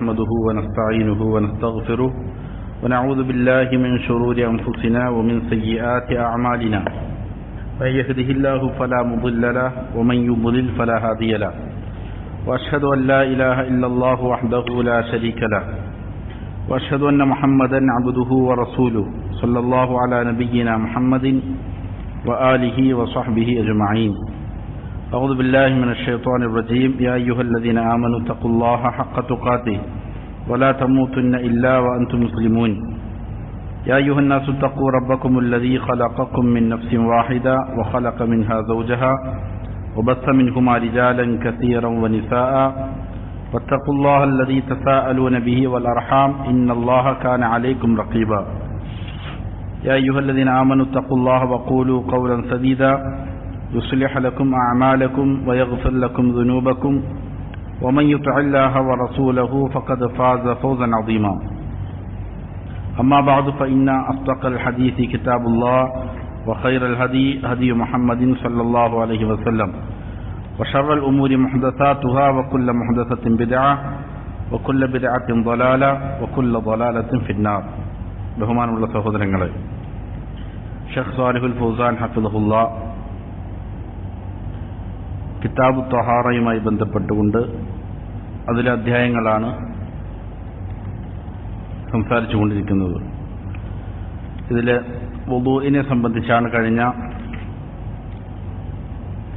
نحمده ونستعينه ونستغفره ونعوذ بالله من شرور أنفسنا ومن سيئات أعمالنا من يهده الله فلا مضل له ومن يضلل فلا هادي له وأشهد أن لا إله إلا الله وحده لا شريك له وأشهد أن محمدا عبده ورسوله صلى الله على نبينا محمد وآله وصحبه أجمعين. أعوذ بالله من الشيطان الرجيم. يا أيها الذين آمنوا اتقوا الله حق تقاته ولا تموتن إلا وأنتم مسلمون. يا أيها الناس اتقوا ربكم الذي خلقكم من نفس واحدة وخلق منها زوجها وبث منهما رجالا كثيرا ونساء واتقوا الله الذي تساءلون به والأرحام إن الله كان عليكم رقيبا. يا أيها الذين آمنوا اتقوا الله وقولوا قولا سديدا يصلح لكم أعمالكم ويغفر لكم ذنوبكم ومن يطع الله ورسوله فقد فاز فوزا عظيما. أما بعد فإن أصدق الحديث كتاب الله وخير الهدي هدي محمد صلى الله عليه وسلم وشر الأمور محدثاتها وكل محدثة بدعة وكل بدعة ضلالة وكل ضلالة في النار. ബഹുമാനമുള്ള സഹോദരങ്ങളെ, ഷെയ്ഖ് സാലിഹുൽ ഫൗസാൻ ഹഫിദഹുല്ലാ കിതാബ് ത്വഹാറയുമായി ബന്ധപ്പെട്ടുകൊണ്ട് അതിലെ അധ്യായങ്ങളാണ് സംസാരിച്ചു കൊണ്ടിരിക്കുന്നത്. ഇതിൽ വുദൂഇനെ സംബന്ധിച്ചാണ് കഴിഞ്ഞ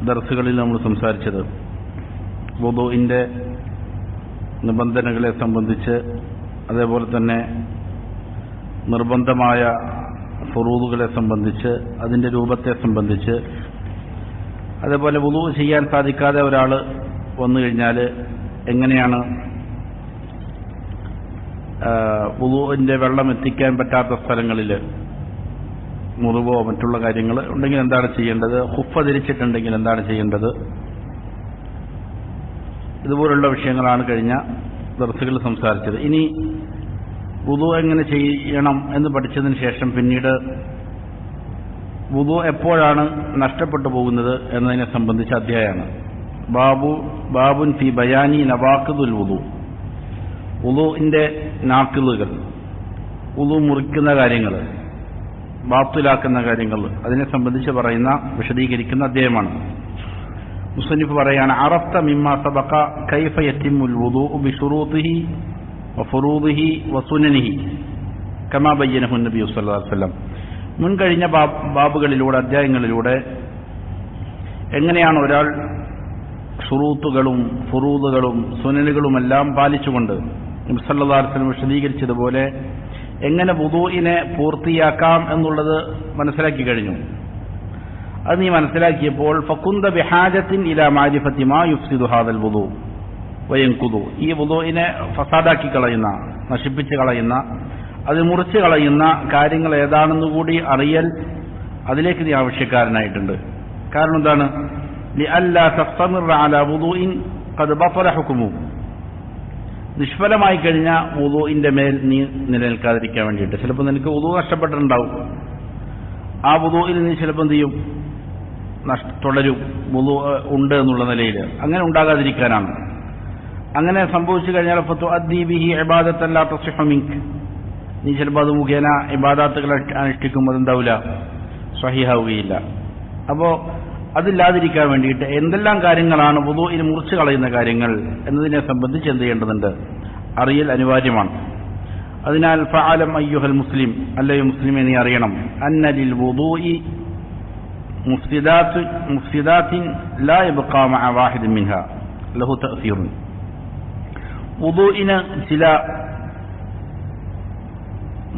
ദർസുകളിൽ നമ്മൾ സംസാരിച്ചത്. വുദൂഇൻ്റെ നിബന്ധനകളെ സംബന്ധിച്ച്, അതേപോലെ തന്നെ നിർബന്ധമായ ഫുറൂദുകളെ സംബന്ധിച്ച്, അതിൻ്റെ രൂപത്തെ സംബന്ധിച്ച്, അതേപോലെ വുളൂ ചെയ്യാൻ സാധിക്കാതെ ഒരാൾ വന്നു കഴിഞ്ഞാൽ എങ്ങനെയാണ് വുളൂവിൻ്റെ വെള്ളം എത്തിക്കാൻ പറ്റാത്ത സ്ഥലങ്ങളിൽ മുറിവോ മറ്റുള്ള കാര്യങ്ങൾ ഉണ്ടെങ്കിൽ എന്താണ് ചെയ്യേണ്ടത്, ഖുഫ ധരിച്ചിട്ടുണ്ടെങ്കിൽ എന്താണ് ചെയ്യേണ്ടത്, ഇതുപോലുള്ള വിഷയങ്ങളാണ് കഴിഞ്ഞ ദർസുകളിൽ സംസാരിച്ചത്. ഇനി വുളൂ എങ്ങനെ ചെയ്യണം എന്ന് പഠിച്ചതിന് ശേഷം പിന്നീട് വുദൂ എപ്പോഴാണ് നഷ്ടപ്പെട്ടു പോകുന്നത് എന്നതിനെ സംബന്ധിച്ച അധ്യായമാണ്. ബാബുൻ ഫി ബയാനി നവാഖിദുൽ വുദൂ. വുദൂഇന്റെ നാഖിദുകൾ, വുദൂ മുറിക്കുന്ന കാര്യങ്ങൾ, ബാത്തിലാക്കുന്ന കാര്യങ്ങൾ, അതിനെ സംബന്ധിച്ച് പറയുന്ന വിശദീകരിക്കുന്ന അധ്യായമാണ്. മുസന്നിഫ് പറയാണ്, അറഫ്ത മിമ്മാ സബഖ കൈഫ യത്തിമുൽ വുദൂഉ ബിശുറൂതിഹി വഫുറൂദിഹി വസുനനിഹി കമാ ബയ്യനഹു നബി സല്ലല്ലാഹു അലൈഹി വസല്ലം. മുൻകഴിഞ്ഞ ബാബുകളിലൂടെ, അധ്യായങ്ങളിലൂടെ എങ്ങനെയാണ് ഒരാൾ ഷുറൂത്തുകളും ഫുറൂദുകളും സുനനുകളുമെല്ലാം പാലിച്ചുകൊണ്ട് നബി സല്ലല്ലാഹു അലൈഹി വസല്ലം വിശദീകരിച്ചതുപോലെ എങ്ങനെ വുദൂഇനെ പൂർത്തിയാക്കാം എന്നുള്ളത് മനസ്സിലാക്കി കഴിഞ്ഞു. അത് നീ മനസ്സിലാക്കിയപ്പോൾ ഫകുന്ത ബിഹാജത്തിൻ ഇലാ മാരിഫത്തി മാ യുഫ്സിദു ഹാദൽ വുദൂ വയൻകുദു. ഈ വുദൂഇനെ ഫസാദാക്കി കളയുന്ന, നശിപ്പിച്ച് കളയുന്ന, അത് മുറിച്ച് കളയുന്ന കാര്യങ്ങൾ ഏതാണെന്നുകൂടി അറിയൽ, അതിലേക്ക് നീ ആവശ്യക്കാരനായിട്ടുണ്ട്. കാരണം എന്താണ്? ലിഅല്ലാ തസ്തമിറ അലാ വുദൂഇൻ ഖദ് ബതല ഹുക്മു. നിഷ്ഫലമായി കഴിഞ്ഞ വുദൂഇന്റെ മേൽ നീ നിലനിൽക്കാതിരിക്കാൻ വേണ്ടിയിട്ട്. ചിലപ്പോൾ നിനക്ക് വുദൂ നഷ്ടപ്പെട്ടിട്ടുണ്ടാവും. ആ വുദൂഇൽ നീ ചിലപ്പോൾ എന്ത് ചെയ്യും? തുടരും, വുദൂ ഉണ്ട് എന്നുള്ള നിലയിൽ. അങ്ങനെ ഉണ്ടാകാതിരിക്കാനാണ്. അങ്ങനെ സംഭവിച്ചു കഴിഞ്ഞാൽ ഫതുഅദ്ദി ബിഹി ഇബാദത്തൻ ലാ തസിഹു മിൻക. നീ ചിലപ്പോൾ അത് മുഖേന ഇബാദത്തുകൾ അനുഷ്ഠിക്കുമ്പോൾ എന്താവില്ല, സ്വഹീഹാവുകയില്ല. അപ്പോൾ അതില്ലാതിരിക്കാൻ വേണ്ടിയിട്ട് എന്തെല്ലാം കാര്യങ്ങളാണ് വുദൂഇനെ മുറിച്ച് കളയുന്ന കാര്യങ്ങൾ എന്നതിനെ സംബന്ധിച്ച് എന്ത് ചെയ്യേണ്ടതുണ്ട്? അറിയൽ അനിവാര്യമാണ്. അതിനാൽ ഫഅലം അയ്യുഹൽ മുസ്ലിം, അല്ലയോ മുസ്ലിമെ നീ അറിയണം, അന്ന ലിൽ വുദൂഇ മുഫ്സിദാത്തിൻ ലാ യബ്ഖാ മഅ വാഹിദിൻ മിൻഹാ ലഹു തഅസീറുൻ. വുദൂഇന് ചില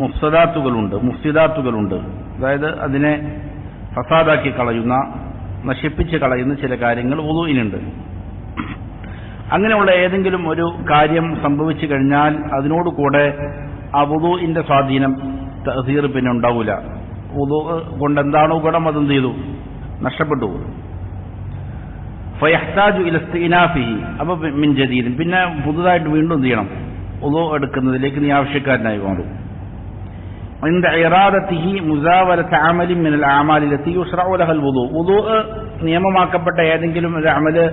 മുഫ്സിദാത്തുകളുണ്ട്. അതായത് അതിനെ ഫസാദാക്കി കളയുന്ന, നശിപ്പിച്ച് കളയുന്ന ചില കാര്യങ്ങൾ വുദൂഇനുണ്ട്. അങ്ങനെയുള്ള ഏതെങ്കിലും ഒരു കാര്യം സംഭവിച്ചു കഴിഞ്ഞാൽ അതിനോടുകൂടെ ആ വുദൂഇന്റെ സ്വാധീനം, തഅസീർ പിന്നെ ഉണ്ടാവില്ല. വുദൂ കൊണ്ട് എന്താണോ ഗുണം അതെന്ത് ചെയ്തു? നഷ്ടപ്പെട്ടു. ഫയഹ്താജു ഇല ഇസ്തിനാഫിഹി, അപ്പോൾ മിൻ ജദീദ്, പിന്നെ പുതുതായിട്ട് വീണ്ടും എന്ത് ചെയ്യണം? വുദൂ എടുക്കുന്നതിലേക്ക് നീ ആവശ്യക്കാരനായി മാറും. عند إرادته مزاولة عمل من الأعمال التي يشرع لها الوضوء. വുദൂ നിയമമാക്കപ്പെട്ട ഏതെങ്കിലും ഒരു അമല്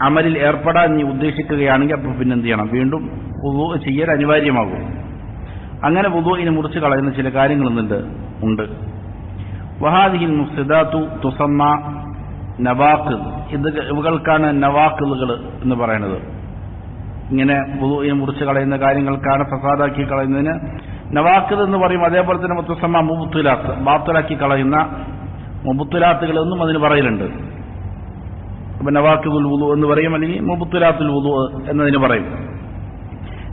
അമലിൽ ഏർപ്പെടാൻ നീ ഉദ്ദേശിക്കുകയാണെങ്കിൽ അപ്പോൾ പിന്നെ എന്ത് ചെയ്യണം? വീണ്ടും വുദൂ ചെയ്യൽ അനിവാര്യമാകും. അങ്ങനെ വുദൂഇനെ മുറിച്ച് കളയുന്ന ചില കാര്യങ്ങളുണ്ട്. വഹാദിഹിൽ മുഫ്സിദാത്തു തുസമ്മ നവാഖിദ്. ഇവകൾക്കാണ് നവാഖിദുകൾ എന്ന് പറയുന്നത്. ഇങ്ങനെ വുദൂഇനെ മുറിച്ച് കളയുന്ന കാര്യങ്ങൾക്കാണ്, ഫസാദാക്കി കളയുന്നതിന് നവാഖിദ് എന്ന് പറയും. അതേപോലെ തന്നെ തുസമ്മ മുബ്തിലാത്ത്, ബാത്തിലാക്കി കളയുന്ന മുബ്തിലാത്തുകൾ എന്നും അതിന് പറയലുണ്ട്. അപ്പൊ നവാഖിദുൽ വുദൂ എന്ന് പറയും, അല്ലെങ്കിൽ മുബ്തിലാത്തുൽ വുദൂ എന്നതിന് പറയും.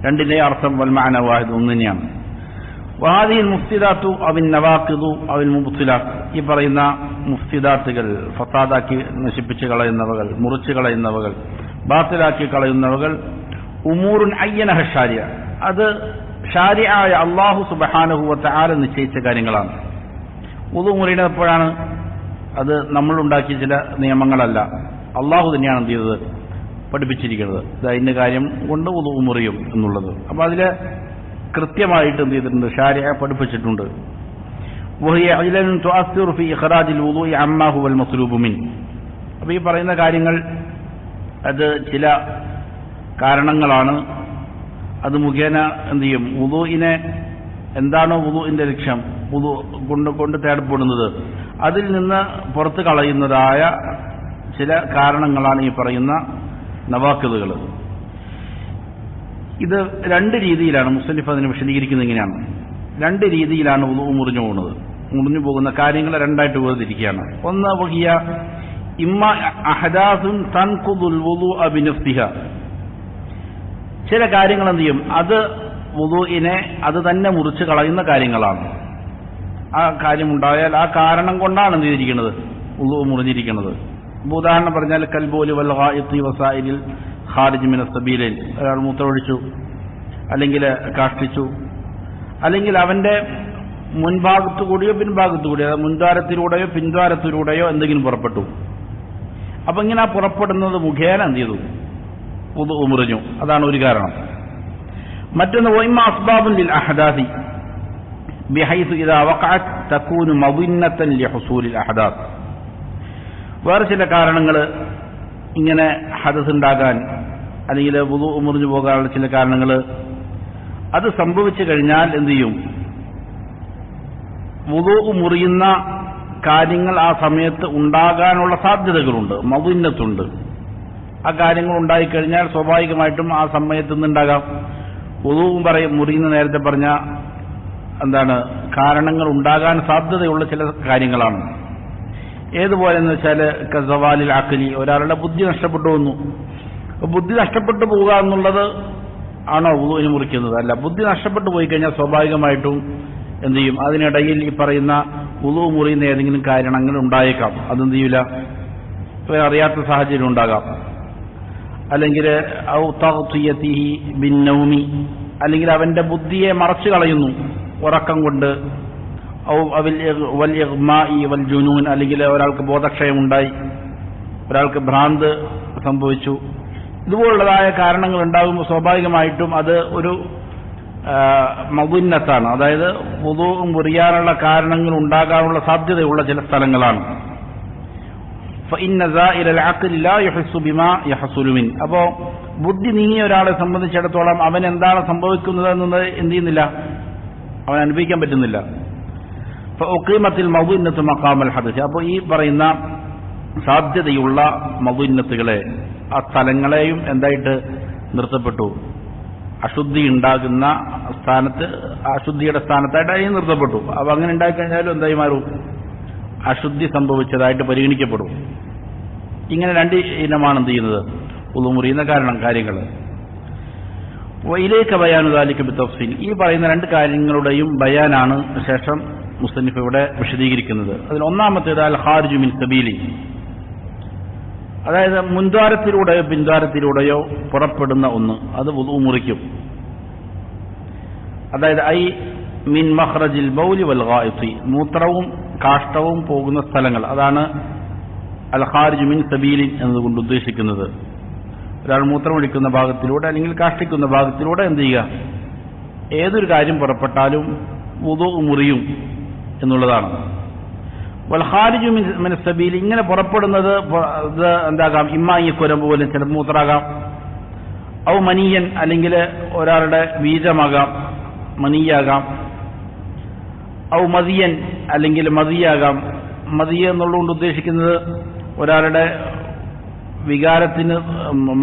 രണ്ടിന്റെ അർത്ഥം വൽ മഅന വാഹിദ് ഒന്ന് തന്നെയാണ്. വഹാദിഹിൽ മുഫ്സിദാത്തു അവിൻ നവാഖിദു അവിൽ മുബ്തിലാത്ത്. ഈ പറയുന്ന മുഫ്സിദാത്തുകൾ, ഫസാദാക്കി നശിപ്പിച്ച് കളയുന്നവകൾ, മുറിച്ച് കളയുന്നവകൾ, ബാത്തിലാക്കി കളയുന്നവകൾ ഉമൂറുൻ അയ്യനഹ ശാരിഅ, അത് ശാരിഅയായ അല്ലാഹു സുബ്ഹാനഹു വ തആല നിശ്ചയിച്ച കാര്യങ്ങളാണ്. വുദൂ മുറിയുന്നത് എപ്പോഴാണ്? അത് നമ്മൾ ഉണ്ടാക്കിയ ചില നിയമങ്ങളല്ല, അള്ളാഹു തന്നെയാണ് എന്ത് ചെയ്തത്? പഠിപ്പിച്ചിരിക്കുന്നത്. ഇന്ന കാര്യം കൊണ്ട് വുദൂ മുറിയും എന്നുള്ളത്. അപ്പൊ അതില് കൃത്യമായിട്ട് എന്ത് ചെയ്തിട്ടുണ്ട്? ശാരിഅ പഠിപ്പിച്ചിട്ടുണ്ട്. വഹിയ ഇലൻ തുഅസ്സിറു ഫീ ഇഖ്റാജിൽ വുദൂഇ അമ്മാ ഹുവൽ മത്ലൂബു മിൻ. അപ്പൊ ഈ പറയുന്ന കാര്യങ്ങൾ അത് ചില കാരണങ്ങളാണ്. അത് മുഖേന എന്ത് ചെയ്യും? വുദൂഇനെ എന്താണോ വുദൂഇന്റെ ലക്ഷ്യം, വുദൂ കൊണ്ട് തേടപ്പെടുന്നത്, അതിൽ നിന്ന് പുറത്തു കളയുന്നതായ ചില കാരണങ്ങളാണ് ഈ പറയുന്ന നവാഖിദുകൾ. ഇത് രണ്ട് രീതിയിലാണ് മുസ്ലിഫ് അതിനെ വിശദീകരിക്കുന്നത്. ഇങ്ങനെയാണ്, രണ്ട് രീതിയിലാണ് വുദൂ മുറിഞ്ഞു പോകുന്ന കാര്യങ്ങൾ രണ്ടായിട്ട് വേർതിരിക്കുകയാണ്. ഒന്ന് വഹിയ ഇമ്മ അഹദാസുൻ തൻഖുദുൽ വുദൂഅ ബിനഫ്സിഹ. ചില കാര്യങ്ങൾ എന്ത് ചെയ്യും? അത് വുദൂഇനെ അത് തന്നെ മുറിച്ച് കളയുന്ന കാര്യങ്ങളാണ്. ആ കാര്യമുണ്ടായാൽ ആ കാരണം കൊണ്ടാണ് എന്ത് ചെയ്തിരിക്കുന്നത്? വുദൂ മുറിഞ്ഞിരിക്കുന്നത്. ഉദാഹരണം പറഞ്ഞാൽ കൽബോലി വൽ ഗായിത്തി വസായിലിൽ ഖാരിജ് മിന സബീലിൽ, ഒരാൾ മൂത്രമൊഴിച്ചു, അല്ലെങ്കിൽ കാഷ്ടിച്ചു, അല്ലെങ്കിൽ അവന്റെ മുൻഭാഗത്തു കൂടിയോ പിൻഭാഗത്തു കൂടിയോ, മുൻദ്വാരത്തിലൂടെയോ പിൻദ്വാരത്തിലൂടെയോ എന്തെങ്കിലും പുറപ്പെട്ടു. അപ്പൊ ഇങ്ങനെ ആ പുറപ്പെടുന്നത് മുഖേന എന്ത് ചെയ്തു? വുദൂ മുറിഞ്ഞു. അതാണ് ഒരു കാരണം. മറ്റൊന്ന് വഇമ്മ അസ്ബാബുൻ ലിൽ അഹദാസി ബിഹൈസു ഇദാ വഖഅത് തകൂനു മദിന്നതൻ ലിഹുസൂലിൽ അഹദാസ്. വേറെ ചില കാരണങ്ങൾ ഇങ്ങനെ ഹദസ് ഉണ്ടാകാൻ അല്ലെങ്കിൽ വുദൂ മുറിഞ്ഞു പോകാനുള്ള ചില കാരണങ്ങൾ, അത് സംഭവിച്ചു കഴിഞ്ഞാൽ എന്ത് ചെയ്യും? വുദൂ മുറിയുന്ന കാര്യങ്ങൾ ആ സമയത്ത് ഉണ്ടാകാനുള്ള സാധ്യതകളുണ്ട്, മദിന്നത്തുണ്ട്. ആ കാര്യങ്ങൾ ഉണ്ടായിക്കഴിഞ്ഞാൽ സ്വാഭാവികമായിട്ടും ആ സമയത്ത് നിന്നുണ്ടാകാം. വുദൂ മുറിയുന്ന നേരത്തെ പറഞ്ഞ എന്താണ് കാരണങ്ങൾ ഉണ്ടാകാൻ സാധ്യതയുള്ള ചില കാര്യങ്ങളാണ്. ഏതുപോലെന്ന് വെച്ചാൽ കസവാലിൽ അഖ്ലി, ഒരാളുടെ ബുദ്ധി നഷ്ടപ്പെട്ടു വന്നു. ബുദ്ധി നഷ്ടപ്പെട്ടു പോവുക എന്നുള്ളത് ആണോ വുദൂഇനെ മുറിക്കുന്നത്? അല്ല. ബുദ്ധി നഷ്ടപ്പെട്ടു പോയി കഴിഞ്ഞാൽ സ്വാഭാവികമായിട്ടും എന്ത് ചെയ്യും? അതിനിടയിൽ ഈ പറയുന്ന വുദൂ മുറിയുന്ന ഏതെങ്കിലും കാരണങ്ങൾ ഉണ്ടായേക്കാം. അതെന്ത് ചെയ്യില്ല? അറിയാത്ത സാഹചര്യം ഉണ്ടാകാം. അല്ലെങ്കിൽ ഔ തഗ്തിയതിഹി ബിന്നൗമി, അല്ലെങ്കിൽ അവന്റെ ബുദ്ധിയെ മറച്ചു കളയുന്നു ഉറക്കം കൊണ്ട്. വൽ ഇഗ്മാഇ വൽ ജുനൂൻ, അല്ലെങ്കിൽ ഒരാൾക്ക് ബോധക്ഷയമുണ്ടായി, ഒരാൾക്ക് ഭ്രാന്ത് സംഭവിച്ചു. ഇതുപോലുള്ളതായ കാരണങ്ങൾ ഉണ്ടാകുമ്പോൾ സ്വാഭാവികമായിട്ടും അത് ഒരു മദിന്നത്താണ്. അതായത് വുദൂ മുറിയാനുള്ള കാരണങ്ങൾ ഉണ്ടാകാനുള്ള സാധ്യതയുള്ള ചില സ്ഥലങ്ങളാണ്. ഫഇന്ന സായിറൽ അഖ്ലി ലാ യഹസ്സു ബിമാ യഹസുലു മിൻ. അപ്പോൾ ബുദ്ധി നീങ്ങിയ ഒരാളെ സംബന്ധിച്ചിടത്തോളം അവൻ എന്താണ് സംഭവിക്കുന്നത് എന്നത് എന്ത് ചെയ്യുന്നില്ല? അവൻ അനുഭവിക്കാൻ പറ്റുന്നില്ല. ഫഉഖീമത്തിൽ മദിന്നത്തു മഖാമൽ ഹദസ്. അപ്പോൾ ഈ പറയുന്ന സാധ്യതയുള്ള മദിന്നത്തുകളെ, ആ സ്ഥലങ്ങളെയും എന്തായിട്ട് നിർത്തപ്പെട്ടു? അശുദ്ധി ഉണ്ടാകുന്ന സ്ഥാനത്ത്, അശുദ്ധിയുടെ സ്ഥാനത്തായിട്ട് അതിന് നിർത്തപ്പെട്ടു. അപ്പൊ അങ്ങനെ ഉണ്ടായിക്കഴിഞ്ഞാലും എന്തായി മാറും? അശുദ്ധി സംഭവിച്ചതായിട്ട് പരിഗണിക്കപ്പെടും. ഇങ്ങനെ രണ്ട് ഇനമാണ് എന്ത് ചെയ്യുന്നത്? വുദൂ മുറിയുന്ന കാര്യങ്ങൾ. വഇലൈക ബയാനു ദാലിക ബിതഫ്സീൽ. ഈ പറയുന്ന രണ്ട് കാര്യങ്ങളുടെയും ബയാനാണ് ശേഷം മുസ്തനിഫ് ഇവിടെ വിശദീകരിക്കുന്നത്. അതിൽ ഒന്നാമത്തേത് അൽ ഖാരിജു മിൻ സബീലി, അതായത് മുൻദ്വാരത്തിലൂടെയോ പിൻദ്വാരത്തിലൂടെയോ പുറപ്പെടുന്ന ഒന്ന്, അത് വുദൂ മുറിക്കും. അതായത് ഐ മിൻ മഖ്റജിൽ ബൗലി വൽ ഗായിത്തി, മൂത്രവും കാഷ്ടവും പോകുന്ന സ്ഥലങ്ങൾ, അതാണ് അൽ ഖാരിജു മിൻ സബീലി എന്നതുകൊണ്ട് ഉദ്ദേശിക്കുന്നത്. ഒരാൾ മൂത്രമൊഴിക്കുന്ന ഭാഗത്തിലൂടെ അല്ലെങ്കിൽ കാഷ്ടിക്കുന്ന ഭാഗത്തിലൂടെ എന്ത് ചെയ്യുക? ഏതൊരു കാര്യം പുറപ്പെട്ടാലും വുദൂ മുറിയും എന്നുള്ളതാണ്. വൽ ഖാരിജു മിൻ സബീൽ, ഇങ്ങനെ പുറപ്പെടുന്നത് ഇത് എന്താകാം, ഇമ്മായിക്കുരം പോലെ ചിലപ്പോൾ മൂത്രാകാം, ഔ മനിയൻ അല്ലെങ്കിൽ ഒരാളുടെ ബീജമാകാം, മനിയാകാം, ഔ മദിയൻ അല്ലെങ്കിൽ മദിയാകാം. മദിയ എന്നുള്ളതുകൊണ്ട് ഉദ്ദേശിക്കുന്നത് ഒരാളുടെ വികാരത്തിന്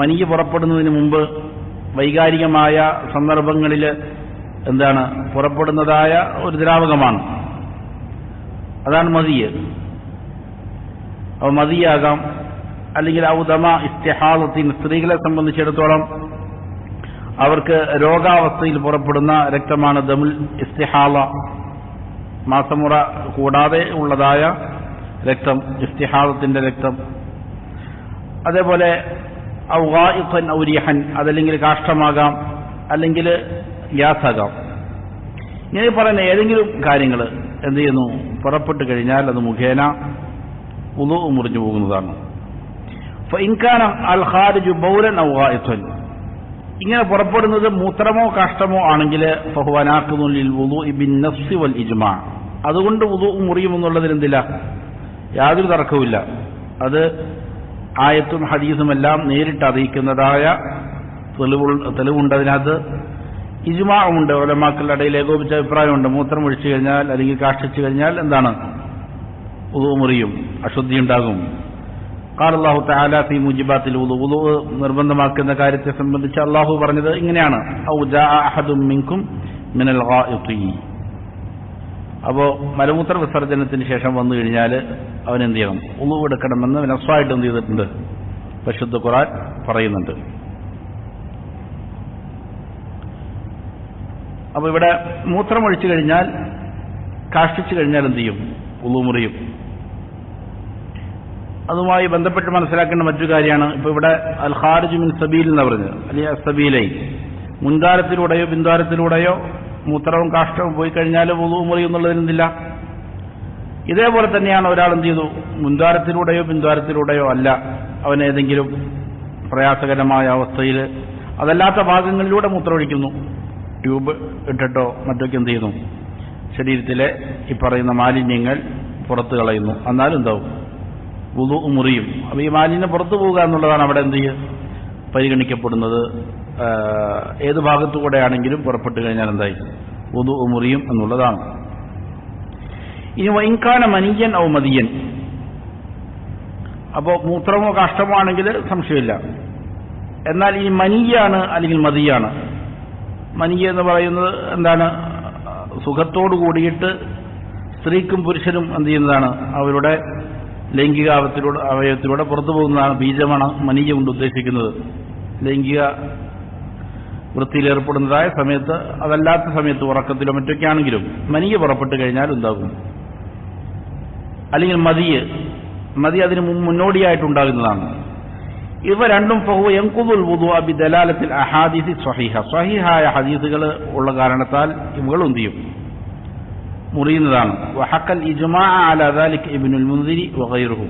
മനിയ പുറപ്പെടുന്നതിന് മുമ്പ് വൈകാരികമായ സന്ദർഭങ്ങളിൽ എന്താണ് പുറപ്പെടുന്നതായ ഒരു ദ്രാവകമാണ്, അതാണ് മദിയ. ഔ മദിയാകാം, അല്ലെങ്കിൽ ഔദമ ഇസ്തിഹാദത്തിൻ, സ്ത്രീകളെ സംബന്ധിച്ചിടത്തോളം അവർക്ക് രോഗാവസ്ഥയിൽ പുറപ്പെടുന്ന രക്തമാണ് ദമുൽ ഇസ്തിഹാള, മാസമുറ കൂടാതെ ഉള്ളതായ രക്തം, ഇസ്തിഹാദത്തിന്റെ രക്തം. അതേപോലെ ഔ ഗായിഖൻ ഔ റിഹൻ, അതല്ലെങ്കിൽ കാഷ്ടമാകാം, അല്ലെങ്കിൽ ഗ്യാസാകാം. ഇങ്ങനെ പറയുന്ന ഏതെങ്കിലും കാര്യങ്ങൾ എന്ത് ചെയ്യുന്നു, പുറപ്പെട്ടു കഴിഞ്ഞാൽ അത് മുഖേന വുളൂ മുറിഞ്ഞു പോകുന്നതാണ്. ഫഇൻകാന അൽ ഖാരിജു ബൗലൻ ഔ ഗായിഖൻ, ഇങ്ങനെ പുറപ്പെടുന്നത് മൂത്രമോ കാഷ്ടമോ ആണെങ്കിൽ ഫഹുവ നാഖിദുൻ ലിൽ വുളൂഇ ബിന്നഫ്സി വൽ ഇജ്മാ, അതുകൊണ്ട് വുളൂ മുറിയുമെന്നുള്ളതിൽ എന്തില്ല, യാതൊരു തർക്കവുമില്ല. അത് ആയത്തും ഹദീസുമെല്ലാം നേരിട്ട് അറിയിക്കുന്നതായ തെളിവുണ്ട്. അതിനകത്ത് ഇജ്മാഉണ്ട്, ഉലമാക്കളുടെ ഇടയിൽ ഏകോപിച്ച അഭിപ്രായമുണ്ട്. മൂത്രം ഒഴിച്ചു കഴിഞ്ഞാൽ അല്ലെങ്കിൽ കാഷ്ടിച്ചു കഴിഞ്ഞാൽ എന്താണ്, വുളൂ മുറിയും, അശുദ്ധി ഉണ്ടാകും. ഖാല അല്ലാഹു തആല ഫീ മുജിബാത്തിൽ വുളൂ, വുളൂ നിർബന്ധമാക്കുന്ന കാര്യത്തെ സംബന്ധിച്ച് അല്ലാഹു പറഞ്ഞത് ഇങ്ങനെയാണ്, ഔ ജാഅ അഹദും മിൻകും മിനൽ ഗായിത്തി. അപ്പോൾ മലമൂത്ര വിസർജനത്തിന് ശേഷം വന്നു കഴിഞ്ഞാൽ അവൻ എന്ത് ചെയ്യണം, വുളൂ എടുക്കണമെന്ന് നസ്സായിട്ട് എന്ത് ചെയ്തിട്ടുണ്ട്, പരിശുദ്ധ ഖുർആൻ പറയുന്നുണ്ട്. അപ്പോൾ ഇവിടെ മൂത്രം ഒഴിച്ചു കഴിഞ്ഞാൽ, കാഷ്ടിച്ചു കഴിഞ്ഞാൽ എന്ത് ചെയ്യും, വുളൂ മുറിയും. അതുമായി ബന്ധപ്പെട്ട് മനസ്സിലാക്കേണ്ട മറ്റൊരു കാര്യമാണ്, ഇപ്പോൾ ഇവിടെ അൽ ഖാരിജു മിൻ സബീൽ എന്ന് പറഞ്ഞത്, അല്ലെങ്കിൽ അസ്സബീലൈ, മുൻദ്വാരത്തിലൂടെയോ പിൻദ്വാരത്തിലൂടെയോ മൂത്രവും കാഷ്ടവും പോയി കഴിഞ്ഞാൽ വുളൂ മുറിയും എന്നുള്ളതിനെന്തില്ല. ഇതേപോലെ തന്നെയാണ് ഒരാൾ എന്ത് ചെയ്തു, മുൻദ്വാരത്തിലൂടെയോ പിൻദ്വാരത്തിലൂടെയോ അല്ല, അവൻ ഏതെങ്കിലും പ്രയാസകരമായ അവസ്ഥയിൽ അതല്ലാത്ത ഭാഗങ്ങളിലൂടെ മൂത്രമൊഴിക്കുന്നു, ട്യൂബ് ഇട്ടിട്ടോ മറ്റൊക്കെ എന്ത് ചെയ്യുന്നു, ശരീരത്തിലെ ഈ പറയുന്ന മാലിന്യങ്ങൾ പുറത്ത് കളയുന്നു, എന്നാലും എന്താവും, വുളൂ മുറിയും. അപ്പോൾ ഈ മാലിന്യം പുറത്തു പോവുക എന്നുള്ളതാണ് അവിടെ എന്ത് പരിഗണിക്കപ്പെടുന്നത്. ഏത് ഭാഗത്തുകൂടെ ആണെങ്കിലും പുറപ്പെട്ടു കഴിഞ്ഞാൽ എന്തായി, വുളൂ മുറിയും എന്നുള്ളതാണ്. ഇനി വൈൻകാന മനിയൻ ഔ മദിയൻ, അപ്പോൾ മൂത്രമോ കാഷ്ടമോ ആണെങ്കിൽ സംശയമില്ല. എന്നാൽ ഈ മനിയാണ് അല്ലെങ്കിൽ മദിയാണ്, മനിയ എന്ന് പറയുന്നത് എന്താണ്, സുഖത്തോടു കൂടിയിട്ട് സ്ത്രീക്കും പുരുഷനും എന്ത് ചെയ്യുന്നതാണ്, അവരുടെ ലൈംഗിക അവയവത്തിലൂടെ പുറത്തു പോകുന്നതാണ്, ബീജമാണ് മനിയ കൊണ്ട് ഉദ്ദേശിക്കുന്നത്. ലൈംഗിക വൃത്തിയിലേർപ്പെടുന്നതായ സമയത്ത്, അതല്ലാത്ത സമയത്ത് ഉറക്കത്തിലോ മറ്റൊക്കെ ആണെങ്കിലും മനിയ പുറപ്പെട്ടു കഴിഞ്ഞാൽ ഉണ്ടാകും. അല്ലെങ്കിൽ മതി അതിന് മുന്നോടിയായിട്ടുണ്ടാകുന്നതാണ്. ഇവ രണ്ടും ഫഹുവ യൻഖുദുൽ വുദൂഅ ബിദലാലത്തിൽ അഹാദീസി സ്വഹീഹ, സ്വഹീഹായ ഹദീസുകൾ ഉള്ള കാരണത്താൽ ഇവകളും എന്ത് ചെയ്യും, മുറിയുന്നതാണ്. വഹക്കൽ ഇജ്മാഅ അലാ ദാലിക ഇബ്നുൽ മുൻദിരി വഗൈറുഹു,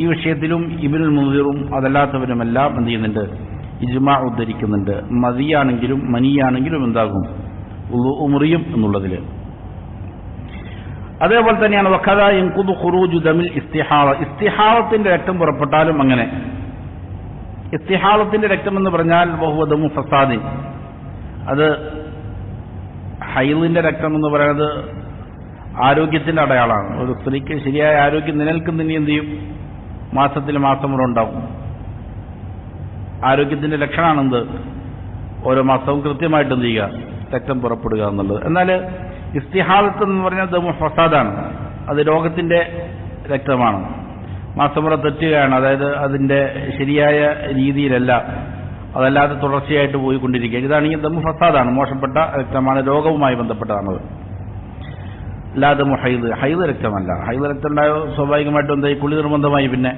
ഈ വിഷയത്തിലും ഇബ്നുൽ മുൻദിറും അതല്ലാത്തവരുമെല്ലാം എന്ത് ചെയ്യുന്നുണ്ട്, ഇജ്മാ ഉദ്ധരിക്കുന്നുണ്ട്. മദിയാണെങ്കിലും മനിയാണെങ്കിലും എന്താകും, വുളൂ മുറിയും എന്നുള്ളതിൽ. അതേപോലെ തന്നെയാണ് വഖദാ യൻഖുദു ഖുറൂജു ദമിൽ ഇസ്തിഹാള, ഇസ്തിഹാളത്തിന്റെ രക്തം പുറപ്പെട്ടാലും അങ്ങനെ. ഇസ്തിഹാളത്തിന്റെ രക്തം എന്ന് പറഞ്ഞാൽ വഹുവ ദമു ഫസാദിൻ, അത് ഹൈളിന്റെ രക്തം എന്ന് പറയുന്നത് ആരോഗ്യത്തിന്റെ അടയാളമാണ്. ഒരു സ്ത്രീക്ക് ശരിയായ ആരോഗ്യം നിലനിൽക്കുന്നതിന് എന്ത് ചെയ്യും, മാസത്തിൽ മാസമുറ ഉണ്ടാവും. ആരോഗ്യത്തിന്റെ ലക്ഷണമാണെന്ത്, ഓരോ മാസവും കൃത്യമായിട്ട് എന്ത് ചെയ്യുക, രക്തം പുറപ്പെടുക എന്നുള്ളത്. എന്നാൽ ഇസ്തിഹാദത്ത് എന്ന് പറഞ്ഞാൽ ദമു ഫസാദാണ്, അത് രോഗത്തിന്റെ രക്തമാണ്. മാസമുറ തെറ്റുകയാണ്, അതായത് അതിന്റെ ശരിയായ രീതിയിലല്ല, അതല്ലാതെ തുടർച്ചയായിട്ട് പോയിക്കൊണ്ടിരിക്കുക. ഇതാണെങ്കിൽ ദമു ഫസാദാണ്, മോശപ്പെട്ട രക്തമാണ്, രോഗവുമായി ബന്ധപ്പെട്ടതാണത്. ദമു ഹൈദ് രക്തമല്ല. ഹൈദ് രക്തം ഉണ്ടായോ സ്വാഭാവികമായിട്ടും എന്തായി, കുളി നിർബന്ധമായി, പിന്നെ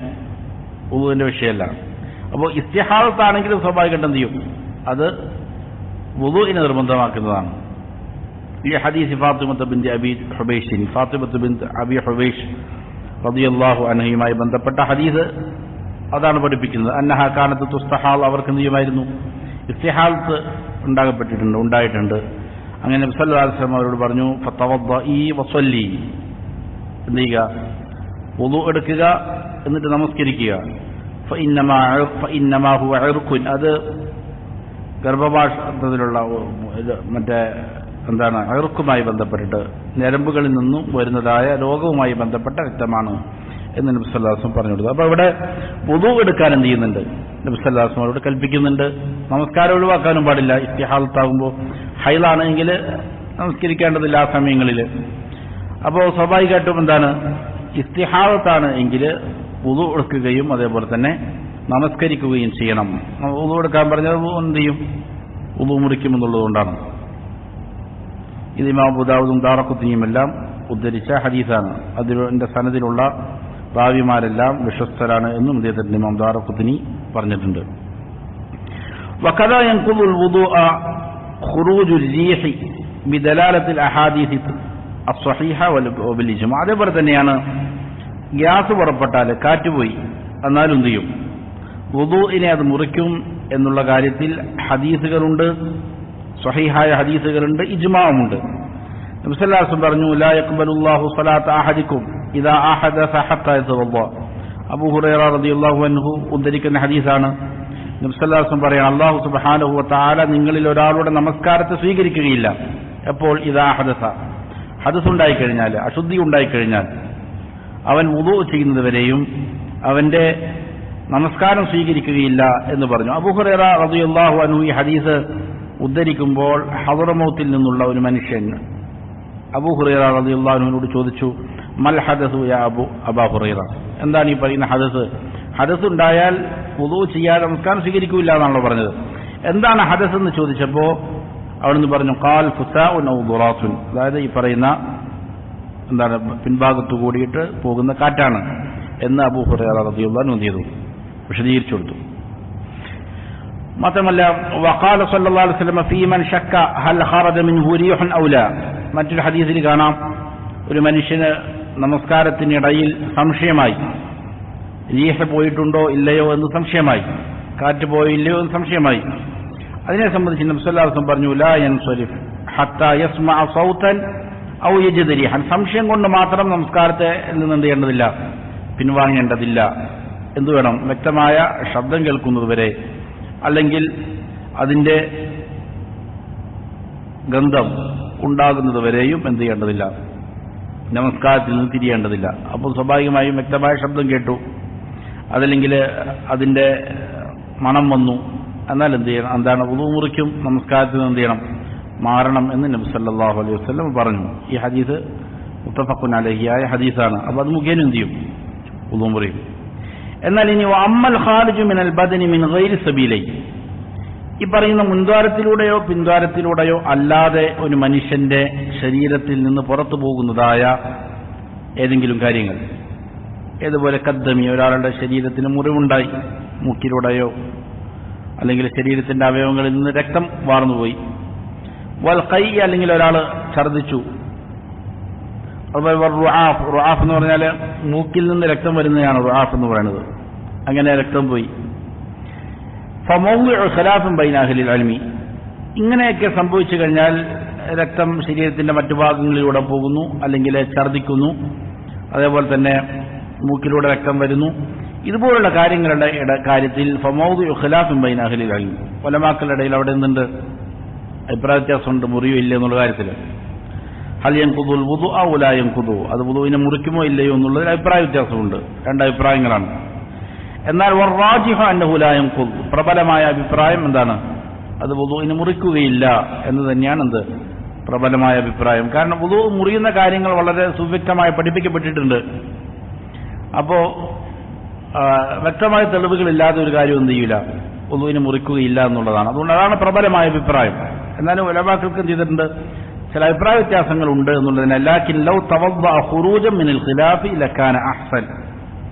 വുളുവിന്റെ വിഷയമല്ല. അപ്പോൾ ഇസ്തിഹാദത്താണെങ്കിലും സ്വാഭാവികമായിട്ട് എന്ത് ചെയ്യും, അത് വുളുവിനെ നിർബന്ധമാക്കുന്നതാണ്. ഈ ഹദീസ് ഫാത്തിമത്ത് ബിൻത് അബി ഹുബൈഷ്, ഫാത്തിമത്ത് ബിൻത് അബി ഹുബൈഷ് റളിയല്ലാഹു അൻഹയുമായി ബന്ധപ്പെട്ട ഹദീസ് അതാണ് പഠിപ്പിക്കുന്നത്. അന്നഹ കാനത്ത് തുസ്തഹാൽ, അവർക്ക് എന്ത് ചെയ്യുമായിരുന്നു, ഇസ്തിഹാദത്ത് ഉണ്ടായിട്ടുണ്ട്. അങ്ങനെ നബി സല്ലല്ലാഹു അലൈഹി വസല്ലം അവരോട് പറഞ്ഞു, ഫതവദ്ദഇ വസല്ലി, എന്ത് ചെയ്യുക, വുളു എടുക്കുക, എന്നിട്ട് നമസ്കരിക്കുക. ഫഇന്നമാ ഹുവ ഇർഖുൻ, അത് ഗർഭപാശത്തിലുള്ള മറ്റേ എന്താണ് ഇർഖുമായി ബന്ധപ്പെട്ടിട്ട് ഞരമ്പുകളിൽ നിന്നും വരുന്നതായ രോഗവുമായി ബന്ധപ്പെട്ട രക്തമാണ് എന്ന് നബി സല്ലല്ലാഹു അലൈഹി വസല്ലം പറഞ്ഞു കൊടുത്തു. അപ്പോൾ ഇവിടെ വുളു എടുക്കാൻ എന്ത് ചെയ്യുന്നുണ്ട്? നബി സല്ലല്ലാഹു അലൈഹി വസല്ലം അവരോട് കൽപ്പിക്കുന്നുണ്ട്. നമസ്കാരം ഒഴിവാക്കാനും പാടില്ല. ഇസ്തിഹാലത്താകുമ്പോൾ ഹൈലാണെങ്കിൽ നമസ്കരിക്കേണ്ടതില്ല ആ സമയങ്ങളിൽ. അപ്പോൾ സ്വാഭാവികമായിട്ടും എന്താണ്, ഇസ്തിഹാലത്താണ് എങ്കിൽ വുളു എടുക്കുകയും അതേപോലെ തന്നെ നമസ്കരിക്കുകയും ചെയ്യണം. വുളു എടുക്കാൻ പറഞ്ഞത് എന്ത് ചെയ്യും? വുളു മുറിക്കുമെന്നുള്ളതുകൊണ്ടാണ്. ഇത് ഇമാം അബൂ ദാവൂദും ദാറഖുത്നിയും എല്ലാം ഉദ്ധരിച്ച ഹദീസാണ്. അതിന്റെ സനദിലുള്ള റാവിമാരെല്ലാം വിശ്വസ്തരാണ് എന്നും അദ്ദേഹത്തിന്റെ ഇമാം ദാറഖുത്നി പറഞ്ഞിട്ടുണ്ട്. വകദാ യൻഖുദുൽ വുദൂഅ ഖുറൂജുൽ റീഹി ബിദലാലത്തിൽ അഹാദീസ് അസ്സഹീഹ വബിൽ ഇജ്മാ. അതേപോലെ തന്നെയാണ് ഗ്യാസ് പുറപ്പെട്ടാൽ, കാറ്റുപോയി, എന്നാലും എന്ത് ചെയ്യും? വുദൂഇനെ അത് മുറിക്കും എന്നുള്ള കാര്യത്തിൽ ഹദീസുകളുണ്ട്, സ്വഹീഹായ ഹദീസുകളുണ്ട്, ഇജ്മാഉമുണ്ട്. നബി സല്ലല്ലാഹു അലൈഹി വസല്ലം പറഞ്ഞു, ലാ യഖ്ബലുല്ലാഹു സ്വലാത്ത അഹദിക്കും ഇദാ അഹദസ ഹത്താ യതവദ്ദ. അബൂ ഹുറൈറ റളിയല്ലാഹു അൻഹു ഉദ്ധരിക്കുന്ന ഹദീസാണ്. നബി സല്ലല്ലാഹു അലൈഹി വസല്ലം പറയാൻ, അല്ലാഹു സുബ്ഹാനഹു വ തആല നിങ്ങളിൽ ഒരാളുടെ നമസ്കാരത്തെ സ്വീകരിക്കുകയില്ല. എപ്പോൾ? ഇദാ അഹദസ, ഹദസ് ഉണ്ടായിക്കഴിഞ്ഞാൽ, അശുദ്ധി ഉണ്ടായിക്കഴിഞ്ഞാൽ, അവൻ വുദൂ ചെയ്യുന്നത് വരെയും അവന്റെ നമസ്കാരം സ്വീകരിക്കുകയില്ല എന്ന് പറഞ്ഞു. അബൂ ഹുറൈറ റളിയല്ലാഹു അൻഹു ഈ ഹദീസ് ഉദ്ധരിക്കുമ്പോൾ ഹദറമൗത്തിൽ നിന്നുള്ള ഒരു മനുഷ്യൻ അബൂ ഹുറൈറ റളിയല്ലാഹു അൻഹുവിനോട് ചോദിച്ചു, മൽ ഹദസു യാ അബൂ ഹുറൈറ, എന്താണ് ഈ പറയുന്ന ഹദസ്? ഹദസ് ഉണ്ടായാൽ വുദൂ ചെയ്യാതെ നമസ്കാരം സ്വീകരിക്കില്ല എന്നാണല്ലോ പറഞ്ഞത്. എന്താണ് ഹദസ് എന്ന് ചോദിച്ചപ്പോൾ അവിടുന്ന് പറഞ്ഞു, ഖാൽ ഫുസാഉൻ ഔ ദുറാത്തുൻ, അതായത് ഈ പറയുന്ന എന്താണ് പിൻഭാഗത്തു കൂടിയിട്ട് പോകുന്ന കാറ്റാണ് എന്ന് അബൂ ഹുറൈറ റളിയല്ലാഹു അൻഹു ചെയ്തു, വിശദീകരിച്ചു കൊടുത്തു. മാത്രമല്ല വഖാല സല്ലല്ലാഹു അലൈഹി വസല്ലം ഫീ മൻ ശക്ക ഹൽ ഖറജ മിൻഹു റീഹുൻ ഔ ലാ, മറ്റൊരു ഹദീസിൽ കാണാം, ഒരു മനുഷ്യന് നമസ്കാരത്തിനിടയിൽ സംശയമായി, റീഹ് പോയിട്ടുണ്ടോ ഇല്ലയോ എന്ന് സംശയമായി, കാറ്റ് പോയില്ലയോ എന്ന് സംശയമായി. അതിനെ സംബന്ധിച്ച് നബി സല്ലല്ലാഹു അലൈഹി വസല്ലം പറഞ്ഞു, ലാ യൻസരിഫ് ഹത്താ യസ്മഅ സൗതൻ ഔ യജിദ റീഹൻ. സംശയം കൊണ്ട് മാത്രം നമസ്കാരത്തെ നിന്ന് എന്ത് ചെയ്യേണ്ടതില്ല, പിൻവാങ്ങേണ്ടതില്ല. എന്തു വേണം? വ്യക്തമായ ശബ്ദം കേൾക്കുന്നതുവരെ, അല്ലെങ്കിൽ അതിന്റെ ഗന്ധം ഉണ്ടാകുന്നതുവരെയും എന്ത് ചെയ്യേണ്ടതില്ല, നമസ്കാരത്തിൽ നിന്ന് തിരിയേണ്ടതില്ല. അപ്പോൾ സ്വാഭാവികമായും വ്യക്തമായ ശബ്ദം കേട്ടു, അതല്ലെങ്കിൽ അതിന്റെ മണം വന്നു, എന്നാൽ എന്ത് ചെയ്യണം? എന്താണ്? വുദൂ മുറിക്കും, നമസ്കാരത്തിൽ നിന്ന് എന്ത് ചെയ്യണം? മാറണം എന്ന് നബി സല്ലല്ലാഹു അലൈഹി വസല്ലം പറഞ്ഞു. ഈ ഹദീസ് മുത്തഫഖുൻ അലൈഹിയായ ഹദീസാണ്. അപ്പോൾ അത് മുഖേന എന്ത് ചെയ്യും? വുദൂ മുറിയും. എന്നാൽ ഇനി അമ്മൽ ഖാരിജു മിനൽ ബദനി മിൻ ഗൈരി സബീലൈ, ഈ പറയുന്ന മുൻദ്വാരത്തിലൂടെയോ പിൻദ്വാരത്തിലൂടെയോ അല്ലാതെ ഒരു മനുഷ്യന്റെ ശരീരത്തിൽ നിന്ന് പുറത്തു പോകുന്നതായ ഏതെങ്കിലും കാര്യങ്ങൾ, ഏതുപോലെ കദ്ദമി, ഒരാളുടെ ശരീരത്തിന് മുറിവുണ്ടായി, മൂക്കിലൂടെയോ അല്ലെങ്കിൽ ശരീരത്തിന്റെ അവയവങ്ങളിൽ നിന്ന് രക്തം വാർന്നുപോയി, വൽ ഖൈ, അല്ലെങ്കിൽ ഒരാൾ ഛർദിച്ചു, അതുപോലെ റുആഫ്, റുആഫ് എന്ന് പറഞ്ഞാൽ മൂക്കിൽ നിന്ന് രക്തം വരുന്നതാണ് റുആഫ് എന്ന് പറയുന്നത്, അങ്ങനെ രക്തം പോയി. ഫമൗദിഉ ഖിലാഫിൻ ബൈന അഹ്ലിൽ ഇൽമി, ഇങ്ങനെയൊക്കെ സംഭവിച്ചു കഴിഞ്ഞാൽ രക്തം ശരീരത്തിന്റെ മറ്റു ഭാഗങ്ങളിലൂടെ പോകുന്നു, അല്ലെങ്കിൽ ഛർദിക്കുന്നു, അതേപോലെ തന്നെ മൂക്കിലൂടെ രക്തം വരുന്നു, ഇതുപോലുള്ള കാര്യങ്ങളുടെ കാര്യത്തിൽ ഫമൗദിഉ ഖിലാഫിൻ ബൈന അഹ്ലിൽ ഇൽമി, ഉലമാക്കളുടെ ഇടയിൽ അവിടെ എന്തുണ്ട്? അഭിപ്രായ വ്യത്യാസമുണ്ട്, മുറിയോ ഇല്ലേ എന്നുള്ള കാര്യത്തിൽ. ഹൽ യൻഖുദുൽ വുദുഅ ഔ ലാ യൻഖുദു, അത് വുദുവിനെ മുറിക്കുമോ ഇല്ലയോ എന്നുള്ളതിൽ അഭിപ്രായ വ്യത്യാസമുണ്ട്, രണ്ട് അഭിപ്രായങ്ങളാണ്. എന്നാൽ വറാജിഹു അന്നഹു ലാ യൻഖുദ്, പ്രബലമായ അഭിപ്രായം എന്താണ്? അത് വുദുവിനെ മുറിക്കുകയില്ല എന്ന് തന്നെയാണ് എന്ത്? പ്രബലമായ അഭിപ്രായം. കാരണം വുദു മുറിയുന്ന കാര്യങ്ങൾ വളരെ സുവ്യക്തമായി പഠിപ്പിക്കപ്പെട്ടിട്ടുണ്ട്. അപ്പോ വ്യക്തമായ തെളിവുകളില്ലാതെ ഒരു കാര്യം എന്ത് ചെയ്യില്ല, വുദുവിനെ മുറിക്കുകയില്ല എന്നുള്ളതാണ്. അതുകൊണ്ട് അതാണ് പ്രബലമായ അഭിപ്രായം. എന്നാലും ഉലമാക്കൾക്ക് എന്ത് ചെയ്തിട്ടുണ്ട്? ചില അഭിപ്രായ വ്യത്യാസങ്ങൾ ഉണ്ട് എന്നുള്ളതിന്. ലാകിൻ ലൗ തവദ്ദഅ ഖുറൂജൻ മിനൽ ഖിലാഫി ലകാന അഹ്സൻ,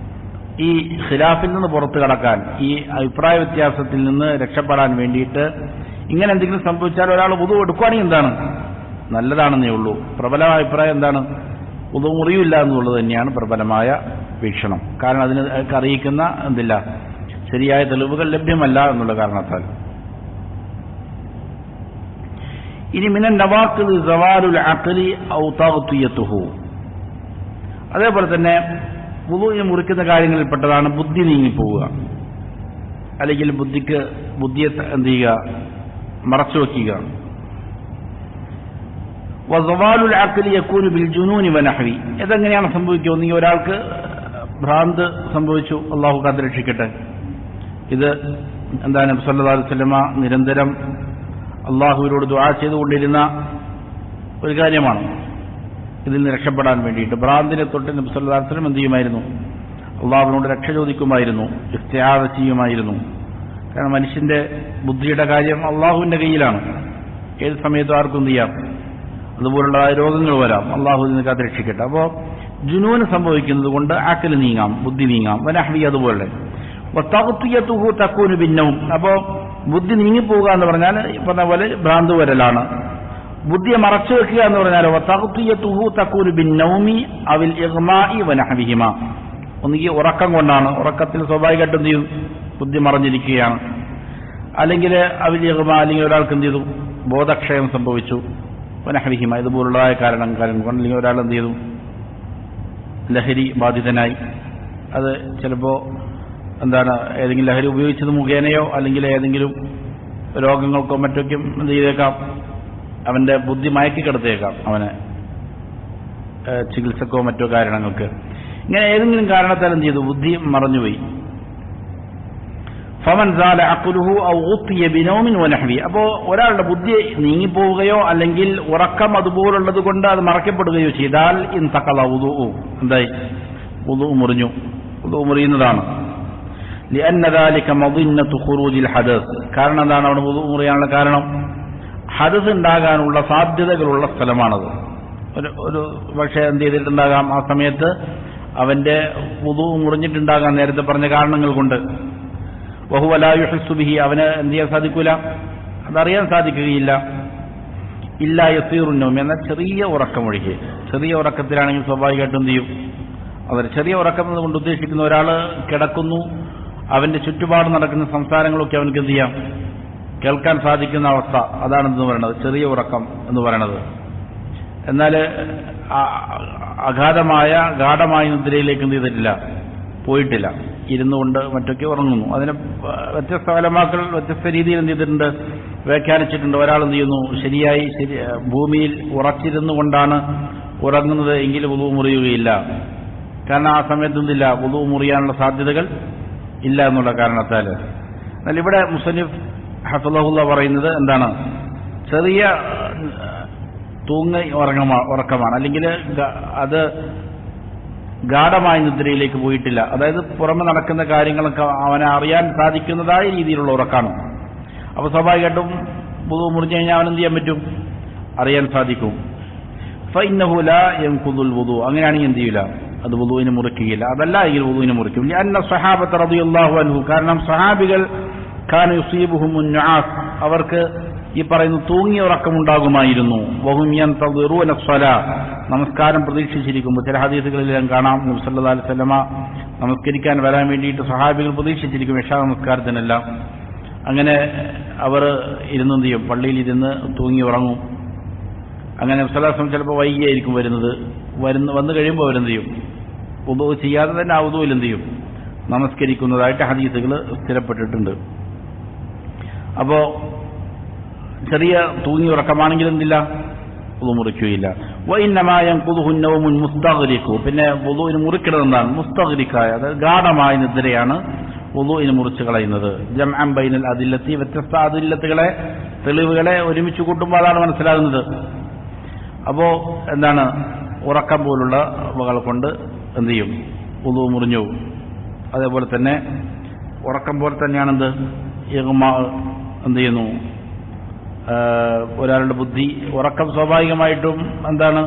ഈ ഖിലാഫിൽ നിന്ന് പുറത്തു കടക്കാൻ, ഈ അഭിപ്രായ വ്യത്യാസത്തിൽ നിന്ന് രക്ഷപ്പെടാൻ വേണ്ടിയിട്ട് ഇങ്ങനെ എന്തെങ്കിലും സംഭവിച്ചാൽ ഒരാൾ വുദു എടുക്കുകയാണെങ്കിൽ എന്താണ്? നല്ലതാണെന്നേ ഉള്ളൂ. പ്രബലമായ അഭിപ്രായം എന്താണ്? വുദു മുറിയില്ല എന്നുള്ളത് തന്നെയാണ് പ്രബലമായ വീക്ഷണം. കാരണം അതിന് അറിയിക്കുന്ന എന്തില്ല, ശരിയായ തെളിവുകൾ ലഭ്യമല്ല എന്നുള്ള കാരണത്താൽ. ഇനി മിനൻ നവാഖിദ് സവാലുൽ അഖ്ലി ഔ തഗ്തിയതുഹു, അതേപോലെ തന്നെ വുളൂഇനെ മുറിക്കുന്ന കാര്യങ്ങളിൽപ്പെട്ടതാണ് ബുദ്ധി നീങ്ങിപ്പോവുക, അല്ലെങ്കിൽ ബുദ്ധിയെ എന്ത് ചെയ്യുക, മറച്ചു വയ്ക്കുക. വസവാലുൽ അഖ്ലി യകൂനു ബിൽ ജുനൂനി വനഹ്വി. ഇതെങ്ങനെയാണ് സംഭവിക്കുക? ഒന്നുകിൽ ഒരാൾക്ക് ഭ്രാന്ത് സംഭവിച്ചു, അള്ളാഹു കാത്തുരക്ഷിക്കട്ടെ. ഇത് എന്താണ് നബി സല്ലല്ലാഹു അലൈഹി വസല്ലമ നിരന്തരം അള്ളാഹുവിനോട് ദുആ ചെയ്തുകൊണ്ടിരുന്ന ഒരു കാര്യമാണ്. ഇതിൽ നിന്ന് രക്ഷപ്പെടാൻ വേണ്ടിയിട്ട് ഭ്രാന്തിനെ തൊട്ട് നബി സല്ലല്ലാഹു അലൈഹി വസല്ലം എന്ത് ചെയ്യുമായിരുന്നു? അള്ളാഹുവിനോട് രക്ഷ ചോദിക്കുമായിരുന്നു, ഇസ്തിആദ ചെയ്യുമായിരുന്നു. കാരണം മനുഷ്യന്റെ ബുദ്ധിയുടെ കാര്യം അള്ളാഹുവിന്റെ കയ്യിലാണ്. ഏത് സമയത്തും ആർക്കും എന്ത് ചെയ്യാം, അതുപോലുള്ള രോഗങ്ങൾ വരാം. അള്ളാഹു ഇതിനെ കാത്തുരക്ഷിക്കട്ടെ. അപ്പോൾ ജുനൂന് സംഭവിക്കുന്നത് കൊണ്ട് അഖ്ൽ നീങ്ങാം, ബുദ്ധി നീങ്ങാം. വനഹ്വി അതുപോലെ. തഗ്തിയതുഹു തകൂനു ബിന്നൗം. അപ്പോൾ ബുദ്ധി നീങ്ങിപ്പോവുക എന്ന് പറഞ്ഞാൽ പറഞ്ഞ പോലെ ഭ്രാന്ത് വരലാണ്. ബുദ്ധിയെ മറച്ചു വെക്കുക എന്ന് പറഞ്ഞാൽ തഗ്തിയതുഹു തകൂനു ബിന്നൗമി അവിൽ ഇഗ്മാഇ വനഹ്വിഹിമ. ഒന്നുകിൽ ഉറക്കം കൊണ്ടാണ്, ഉറക്കത്തിൽ സ്വാഭാവികമായിട്ടും എന്ത് ചെയ്യും, ബുദ്ധി മറഞ്ഞിരിക്കുകയാണ്. അല്ലെങ്കിൽ അവിൽ ഇഗ്മാ, അല്ലെങ്കിൽ ഒരാൾക്ക് എന്ത് ചെയ്തു, ബോധക്ഷയം സംഭവിച്ചു. വനഹ്വിഹിമ, ഇതുപോലുള്ളതായ കാരണം കൊണ്ട് അല്ലെങ്കിൽ ഒരാൾ എന്ത് ചെയ്തു, ലഹരി ബാധിതനായി. അത് ചിലപ്പോൾ എന്താണ് ഏതെങ്കിലും ലഹരി ഉപയോഗിച്ചത് മുഖേനയോ അല്ലെങ്കിൽ ഏതെങ്കിലും രോഗങ്ങൾക്കോ മറ്റൊക്കെയും എന്ത് ചെയ്തേക്കാം, അവന്റെ ബുദ്ധി മയക്കിക്കിടത്തേക്കാം, അവനെ ചികിത്സക്കോ മറ്റോ കാരണങ്ങൾക്ക്. ഇങ്ങനെ ഏതെങ്കിലും കാരണത്താൽ എന്ത് ചെയ്തു, ബുദ്ധി മറഞ്ഞുപോയി. ഫമൻ സാല അഖ്ലുഹു ഔ ഉത്തിയ ബിനൗമിൻ വനഹ്വി. അപ്പോൾ ഒരാളുടെ ബുദ്ധി നീങ്ങിപ്പോവുകയോ അല്ലെങ്കിൽ ഉറക്കം അതുപോലുള്ളത് കൊണ്ട് അത് മറക്കപ്പെടുകയോ ചെയ്താൽ ഇൻതഖല വുദൂഉ, എന്തായി, വുദൂഉ മുറിഞ്ഞു. വുദൂഉ മുറിയുന്നതാണ്. ലിഅന്ന ദാലിക മദിന്നത്തു ഖുറൂജിൽ ഹദസ്. കാരണം എന്താണ് അവിടെ വുദൂഉ മുറിയാനുള്ള കാരണം? ഹദസ് ഉണ്ടാകാനുള്ള സാധ്യതകളുള്ള സ്ഥലമാണത്. ഒരു പക്ഷേ എന്ത് ചെയ്തിട്ടുണ്ടാകാം, ആ സമയത്ത് അവന്റെ വുദൂഉ മുറിഞ്ഞിട്ടുണ്ടാകാം നേരത്തെ പറഞ്ഞ കാരണങ്ങൾ കൊണ്ട്. വഹുവ ലാ യുഹസ്സു ബിഹി, അവന് എന്ത് ചെയ്യാൻ സാധിക്കൂല, അതറിയാൻ സാധിക്കുകയില്ല. ഇല്ലാ യസീറുൻ നൗം, എന്നാൽ ചെറിയ ഉറക്കം ഒഴികെ. ചെറിയ ഉറക്കത്തിലാണെങ്കിൽ സ്വാഭാവികമായിട്ടും എന്ത് ചെയ്യും, അവർ ചെറിയ ഉറക്കം എന്നുകൊണ്ട് ഉദ്ദേശിക്കുന്ന ഒരാൾ കിടക്കുന്നു, അവന്റെ ചുറ്റുപാട് നടക്കുന്ന സംസാരങ്ങളൊക്കെ അവനക്ക് എന്ത് ചെയ്യാം, കേൾക്കാൻ സാധിക്കുന്ന അവസ്ഥ. അതാണെന്ന് പറയുന്നത് ചെറിയ ഉറക്കം എന്ന് പറയുന്നത്. എന്നാൽ ഗാഠമായ നിദ്രയിലേക്ക് എന്ത് ചെയ്തിട്ടില്ല, പോയിട്ടില്ല. ഇരുന്നു കൊണ്ട് മറ്റൊക്കെ ഉറങ്ങുന്നു. അതിന് വ്യത്യസ്ത ഫലമാക്കൾ വ്യത്യസ്ത രീതിയിൽ എന്ത് ചെയ്തിട്ടുണ്ട്, വ്യാഖ്യാനിച്ചിട്ടുണ്ട്. ഒരാൾ എന്ത് ചെയ്യുന്നു, ശരിയായി ഭൂമിയിൽ ഉറച്ചിരുന്നു കൊണ്ടാണ് ഉറങ്ങുന്നത് എങ്കിൽ വുദൂഉ മുറിയുകയില്ല. കാരണം ആ സമയത്ത് എന്തില്ല, വുദൂഉ മുറിയാനുള്ള സാധ്യതകൾ ഇല്ല എന്നുള്ള കാരണത്താൽ. എന്നാൽ ഇവിടെ മുസന്നിഫ് ഹഫളഹുല്ലാഹ് പറയുന്നത് എന്താണ്, ചെറിയ ഉറക്കമാണ്, അല്ലെങ്കിൽ അത് ഗാഠമായ നിദ്രയിലേക്ക് പോയിട്ടില്ല. അതായത് പുറമെ നടക്കുന്ന കാര്യങ്ങളൊക്കെ അവനെ അറിയാൻ സാധിക്കുന്നതായ രീതിയിലുള്ള ഉറക്കാണ്. അപ്പോൾ സ്വാഭാവികമായിട്ടും വുദൂഉ മുറിഞ്ഞു കഴിഞ്ഞാൽ അവൻ എന്ത് ചെയ്യാൻ പറ്റും, അറിയാൻ സാധിക്കും. ഫഇന്നഹു ലാ യൻഖുദുൽ വുദൂ, അങ്ങനെയാണെങ്കിൽ എന്ത് ചെയ്യില്ല, അത് വുദൂഇനെ മുറിക്കുകയില്ല. അതല്ല എങ്കിൽ വുദൂഇനെ മുറിക്കും. ലിഅന്ന സ്വഹാബത റളിയല്ലാഹു അൻഹു, കാരണം സ്വഹാബികൾ കാന യുസീബുഹുമുൻ നുആസ്, അവർക്ക് ഈ പറയുന്ന തൂങ്ങിയ ഉറക്കമുണ്ടാകുമായിരുന്നു. വഹും യൻതദിറൂന സ്വലാ, നമസ്കാരം പ്രതീക്ഷിച്ചിരിക്കുമ്പോൾ. ചില ഹദീസുകളിലെല്ലാം കാണാം നബി സല്ലല്ലാഹു അലൈഹി വസല്ലമ നമസ്കരിക്കാൻ വരാൻ വേണ്ടിയിട്ട് സ്വഹാബികൾ പ്രതീക്ഷിച്ചിരിക്കും, ഇശാ നമസ്കാരത്തിനെല്ലാം. അങ്ങനെ അവർ ഇരുന്നെന്ത് ചെയ്യും, പള്ളിയിൽ ഇരുന്ന് തൂങ്ങി ഉറങ്ങും. അങ്ങനെ നബി സല്ലല്ലാഹു അലൈഹി വസല്ലം ചിലപ്പോൾ വൈകിയായിരിക്കും വന്നു കഴിയുമ്പോൾ അവരെന്ത് ചെയ്യും, വുദൂഉ ചെയ്യാതെ തന്നെ ആ വുദൂഇൽ എന്ത് ചെയ്യും, നമസ്കരിക്കുന്നതായിട്ട് ഹദീസുകൾ സ്ഥിരപ്പെട്ടിട്ടുണ്ട്. അപ്പോൾ ചെറിയ തൂങ്ങി ഉറക്കമാണെങ്കിൽ എന്തില്ല, വുദൂഉ മുറിക്കുകയില്ല. വഇന്നമാ യൻഖുദുഹു നൗമുൻ മുസ്തഗ്രിഖു, പിന്നെ വുദൂഇന് മുറിക്കണമെന്നാണ് മുസ്തഗ്രിഖായ, അതായത് ഗാഠമായ നിദ്രയാണ് വുദൂഇന് മുറിച്ചു കളയുന്നത്. ജംഅൻ ബൈനൽ അദില്ലത്തി, വ്യത്യസ്ത അദില്ലത്തുകളെ, തെളിവുകളെ ഒരുമിച്ച് കൂട്ടുമ്പോൾ അതാണ് മനസ്സിലാകുന്നത്. അപ്പോൾ എന്താണ്, ഉറക്കം പോലുള്ള വകൾ കൊണ്ട് എന്ത് ചെയ്യും, വുദൂഉ മുറിഞ്ഞു. അതേപോലെ തന്നെ ഉറക്കം പോലെ തന്നെയാണെന്ത്, ഇഗ്മാ, എന്ത് ചെയ്യുന്നു, ഒരാളുടെ ബുദ്ധി ഉറക്കം സ്വാഭാവികമായിട്ടും എന്താണ്,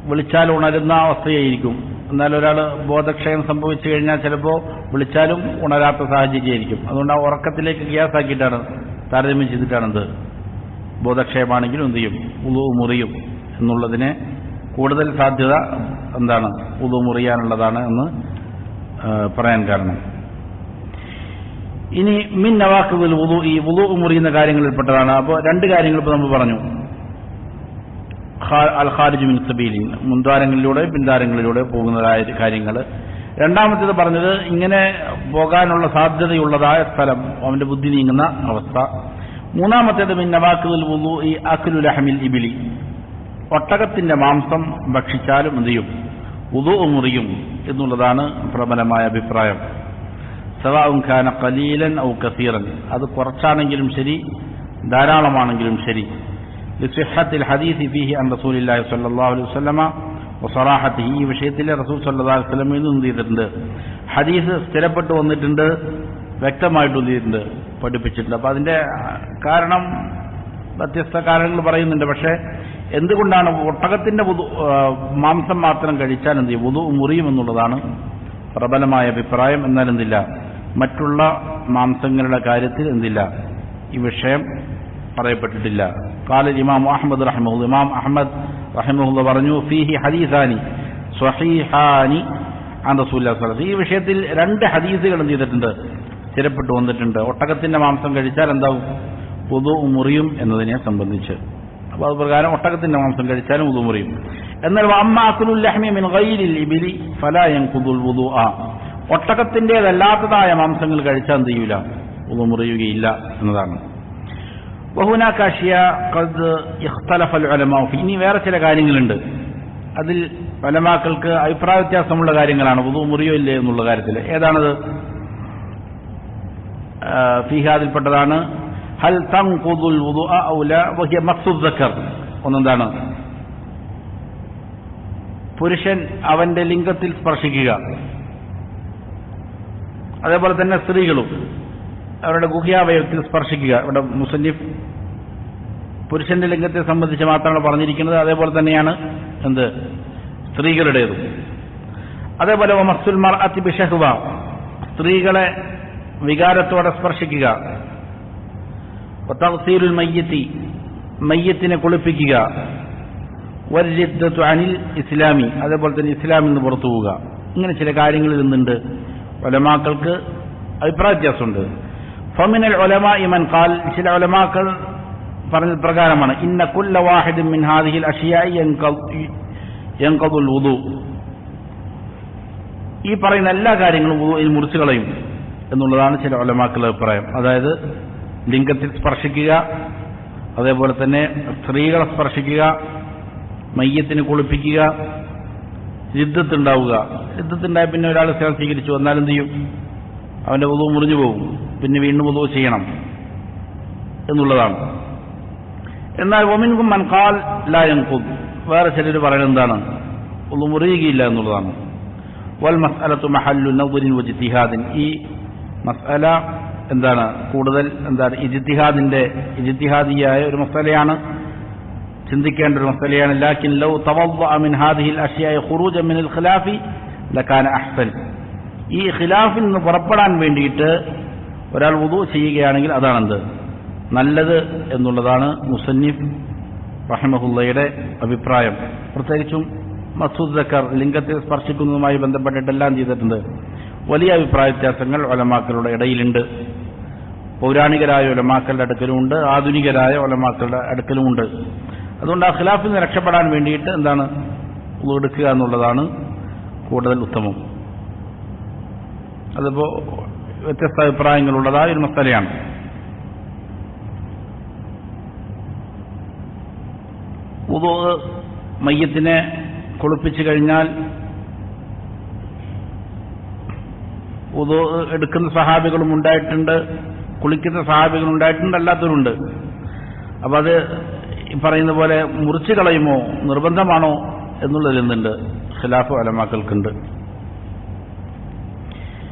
വിളിച്ചാൽ ഉണരുന്ന അവസ്ഥയായിരിക്കും. എന്നാൽ ഒരാൾ ബോധക്ഷയം സംഭവിച്ചു കഴിഞ്ഞാൽ ചിലപ്പോൾ വിളിച്ചാലും ഉണരാത്ത സാഹചര്യമായിരിക്കും. അതുകൊണ്ട് ആ ഉറക്കത്തിലേക്ക് ഖിയാസാക്കിയിട്ടാണ്, താരതമ്യം ചെയ്തിട്ടാണെന്ത്, ബോധക്ഷയമാണെങ്കിലും എന്ത് ചെയ്യും, വുദൂഉ മുറിയും എന്നുള്ളതിന് കൂടുതൽ സാധ്യത എന്താണ്, വുദൂഉ മുറിയാനുള്ളതാണ് എന്ന് പറയാൻ കാരണം. ഇനി മിൻ നവാഖിദുൽ വുദൂ, ഈ വുദൂഉ മുറിയുന്ന കാര്യങ്ങളിൽപ്പെട്ടതാണ്. അപ്പോൾ രണ്ട് കാര്യങ്ങൾ ഇപ്പോൾ നമ്മൾ പറഞ്ഞു. അൽ ഖാരിജ് മിൻ സബീലിൻ, മുൻദ്വാരങ്ങളിലൂടെ പിൻദ്വാരങ്ങളിലൂടെ പോകുന്നതായ കാര്യങ്ങൾ. രണ്ടാമത്തേത് പറഞ്ഞത് ഇങ്ങനെ പോകാനുള്ള സാധ്യതയുള്ളതായ സ്ഥലം, അവന്റെ ബുദ്ധി നീങ്ങുന്ന അവസ്ഥ. മൂന്നാമത്തേത് മിൻ നവാഖിദുൽ വുളൂഇ അക്ലു ലഹ്മിൽ ഇബിലി, ഒട്ടകത്തിന്റെ മാംസം ഭക്ഷിച്ചാലും എന്ത് ചെയ്യും? വുളൂ മുറിയും എന്നുള്ളതാണ് പ്രബലമായ അഭിപ്രായം. സവാഉൻ കാന ഖലീലൻ ഔ കസീറൻ, അത് കുറച്ചാണെങ്കിലും ശരി ധാരാളമാണെങ്കിലും ശരി. ലിസിഹത്തിൽ ഹദീസ് ഫീഹി അൻ റസൂലില്ലാഹി സ്വല്ലല്ലാഹു അലൈഹി വസല്ലമ വസറാഹത്തിഹി, ഈ വിഷയത്തിൽ റസൂൽ സ്വല്ലല്ലാഹു അലൈഹി വസല്ലമയിൽ നിന്ന് എന്ത് ചെയ്തിട്ടുണ്ട്? ഹദീസ് സ്ഥിരപ്പെട്ടു വന്നിട്ടുണ്ട്, വ്യക്തമായിട്ട് എന്ത് ചെയ്തിട്ടുണ്ട്? പഠിപ്പിച്ചിട്ടുണ്ട്. അപ്പം അതിന്റെ കാരണം വ്യത്യസ്ത കാരണങ്ങൾ പറയുന്നുണ്ട്. പക്ഷേ എന്തുകൊണ്ടാണ് ഒട്ടകത്തിന്റെ മാംസം മാത്രം കഴിച്ചാൽ എന്ത് ചെയ്യും? വുളൂ മുറിയും എന്നുള്ളതാണ് പ്രബലമായ അഭിപ്രായം. എന്നാൽ എന്തില്ല, മറ്റുള്ള മാംസങ്ങളുടെ കാര്യത്തിൽ എന്തില്ല, ഈ വിഷയം പറയപ്പെട്ടിട്ടില്ല. ഖാല ഇമാം അഹ്മദ് റഹിമഹുല്ലാഹ്, ഇമാം അഹ്മദ് റഹിമഹുല്ലാഹ് പറഞ്ഞു, ഫീഹി ഹദീസാനി സ്വഹീഹാനി അൻ റസൂലുള്ളാഹി സ്വല്ലല്ലാഹു അലൈഹി വസല്ലം, ഈ വിഷയത്തിൽ രണ്ട് ഹദീസുകൾ എന്ത് ചെയ്തിട്ടുണ്ട്? സ്ഥിരപ്പെട്ടു വന്നിട്ടുണ്ട്. ഒട്ടകത്തിന്റെ മാംസം കഴിച്ചാൽ എന്താവും? വുളൂ മുറിയും എന്നതിനെ സംബന്ധിച്ച്. അപ്പോൾ അത് പ്രകാരം ഒട്ടകത്തിന്റെ മാംസം കഴിച്ചാലും വുളൂ മുറിയും. എന്നാൽ അമ്മാ അക്ലുൽ ലഹ്മി മിൻ ഗൈരിൽ ഇബിലി ഫലാ യൻഖുദുൽ വുളൂഅ, ഒട്ടകത്തിൻ്റെതല്ലാത്തതായ മാംസങ്ങൾ കഴിച്ചാൽ എന്ത് ചെയ്യൂല? വുളൂ മുറിയുകയില്ല എന്നതാണ്. വഹുനാക അഷ്യാ ഖദ് ഇഖ്തലഫൽ ഉലമാഉ ഫീ, ഇനി വേറെ ചില കാര്യങ്ങളുണ്ട്, അതിൽ ഉലമാക്കൾക്ക് അഭിപ്രായ വ്യത്യാസമുള്ള കാര്യങ്ങളാണ് വുളൂ മുറിയോ ഇല്ലേ എന്നുള്ള കാര്യത്തിൽ. ഏതാണത്? ഫീഹാദിൽപ്പെട്ടതാണ് ഹൽ തൻഖുദുൽ വുളൂഅ ഔ ലാ വഹിയ മസ്സു ദക്കർ. ഒന്നെന്താണ്? പുരുഷൻ അവന്റെ ലിംഗത്തിൽ സ്പർശിക്കുക, അതേപോലെ തന്നെ സ്ത്രീകളും അവരുടെ ഗുഹ്യാവയവത്തിൽ സ്പർശിക്കുക. ഇവിടെ മുസന്നിഫ് പുരുഷന്റെ ലിംഗത്തെ സംബന്ധിച്ച് മാത്രമാണ് പറഞ്ഞിരിക്കുന്നത്. അതേപോലെ തന്നെയാണ് എന്ത്? സ്ത്രീകളുടേതും. അതേപോലെ മസ്സുൽ മർഅത്തി ബിശഹ്വ, സ്ത്രീകളെ വികാരത്തോടെ സ്പർശിക്കുക. തഗ്സീലുൽ മയ്യിത്തി, മയ്യത്തിനെ കുളിപ്പിക്കുക. വൽരിദ്ദത്തു അനിൽ ഇസ്ലാമി, അതേപോലെ തന്നെ ഇസ്ലാമിൽ നിന്ന് പുറത്തു പോവുക. ഇങ്ങനെ ചില കാര്യങ്ങളിൽ നിന്നുണ്ട് ഉലമാക്കൾക്ക് അഭിപ്രായ വ്യത്യാസമുണ്ട്. ഫമിനൽ ഉലമാഇ മൻ ഖാൽ, ചില ഉലമാക്കൾ പറഞ്ഞ പ്രകാരമാണ്, ഇന്ന കുല്ല വാഹിദിൻ മിൻ ഹാദിഹിൽ അഷ്യാഇ യൻഖദുൽ വുളൂ, ഈ പറയുന്ന എല്ലാ കാര്യങ്ങളും വുളൂഇൽ മുറിച്ചു കളയും എന്നുള്ളതാണ് ചില ഉലമാക്കളുടെ അഭിപ്രായം. അതായത് ലിംഗത്തിൽ സ്പർശിക്കുക, അതേപോലെ തന്നെ സ്ത്രീകളെ സ്പർശിക്കുക, മയ്യത്തിന് കുളിപ്പിക്കുക, രിദ്ദത്തുണ്ടാവുക. രിദ്ദത്തുണ്ടായ പിന്നെ ഒരാൾ ഇസ്ലാം സ്വീകരിച്ചു വന്നാൽ എന്ത് ചെയ്യും? അവന്റെ വുളൂ മുറിഞ്ഞു പോകും, പിന്നെ വീണ്ടും വുളൂ ചെയ്യണം എന്നുള്ളതാണ്. എന്നാൽ വമിൻകും മൻ ഖാൽ ലാ യൻഖുദ്, വേറെ ചിലർ പറയുന്നത് എന്താണ്? വുളൂ മുറിയുകയില്ല എന്നുള്ളതാണ്. വൽ മസ്അലത്തു മഹല്ലു നദറിൻ വജ്തിഹാദിൻ, ഈ മസ്അല എന്താണ്? കൂടുതൽ എന്താണ്? ഇജ്തിഹാദിയായ ഒരു മസ്അലയാണ്, ചിന്തിക്കേണ്ട ഒരു മസ്അലയാണ്. ലാകിൻ ലൗ തവദ്ദഅ മിൻ ഹാദിഹിൽ അഷ്യാഇ ഖുറൂജൻ മിനൽ ഖിലാഫി ലകാന അഹ്സൻ, ഈ ഖിലാഫിൽ നിന്ന് പുറപ്പെടാൻ വേണ്ടിയിട്ട് ഒരാൾ വുളൂ ചെയ്യുകയാണെങ്കിൽ അതാണെന്ത്? നല്ലത് എന്നുള്ളതാണ് മുസന്നിഫ് റഹിമഹുള്ളയുടെ അഭിപ്രായം. പ്രത്യേകിച്ചും മസ്സൂദ് ദക്കർ, ലിംഗത്തെ സ്പർശിക്കുന്നതുമായി ബന്ധപ്പെട്ടിട്ടെല്ലാം ചെയ്തിട്ടുണ്ട്. വലിയ അഭിപ്രായ വ്യത്യാസങ്ങൾ ഉലമാക്കളുടെ ഇടയിലുണ്ട്. പൗരാണികരായ ഉലമാക്കളുടെ അടുക്കലുമുണ്ട്, ആധുനികരായ ഉലമാക്കളുടെ അടുക്കലുമുണ്ട്. അതുകൊണ്ട് ആ ഖിലാഫിൽ നിന്ന് രക്ഷപ്പെടാൻ വേണ്ടിയിട്ട് എന്താണ്? വുളൂ എടുക്കുക എന്നുള്ളതാണ് കൂടുതൽ ഉത്തമം. അതിപ്പോ വ്യത്യസ്ത അഭിപ്രായങ്ങളുള്ളതായ ഒരു മസലയാണ്. വുളൂ മയ്യത്തിനെ കുളിപ്പിച്ചു കഴിഞ്ഞാൽ വുളൂ എടുക്കുന്ന സഹാബികളും ഉണ്ടായിട്ടുണ്ട്, കുളിക്കുന്ന സഹാബികളും ഉണ്ടായിട്ടുണ്ട്, അല്ലാത്തവരുണ്ട്. അപ്പം അത് പറയുന്ന പോലെ മുറിച്ചു കളയുമോ, നിർബന്ധമാണോ എന്നുള്ളതിൽ നിന്നുണ്ട് ഖിലാഫ് ഉലമാക്കൾക്കുണ്ട്.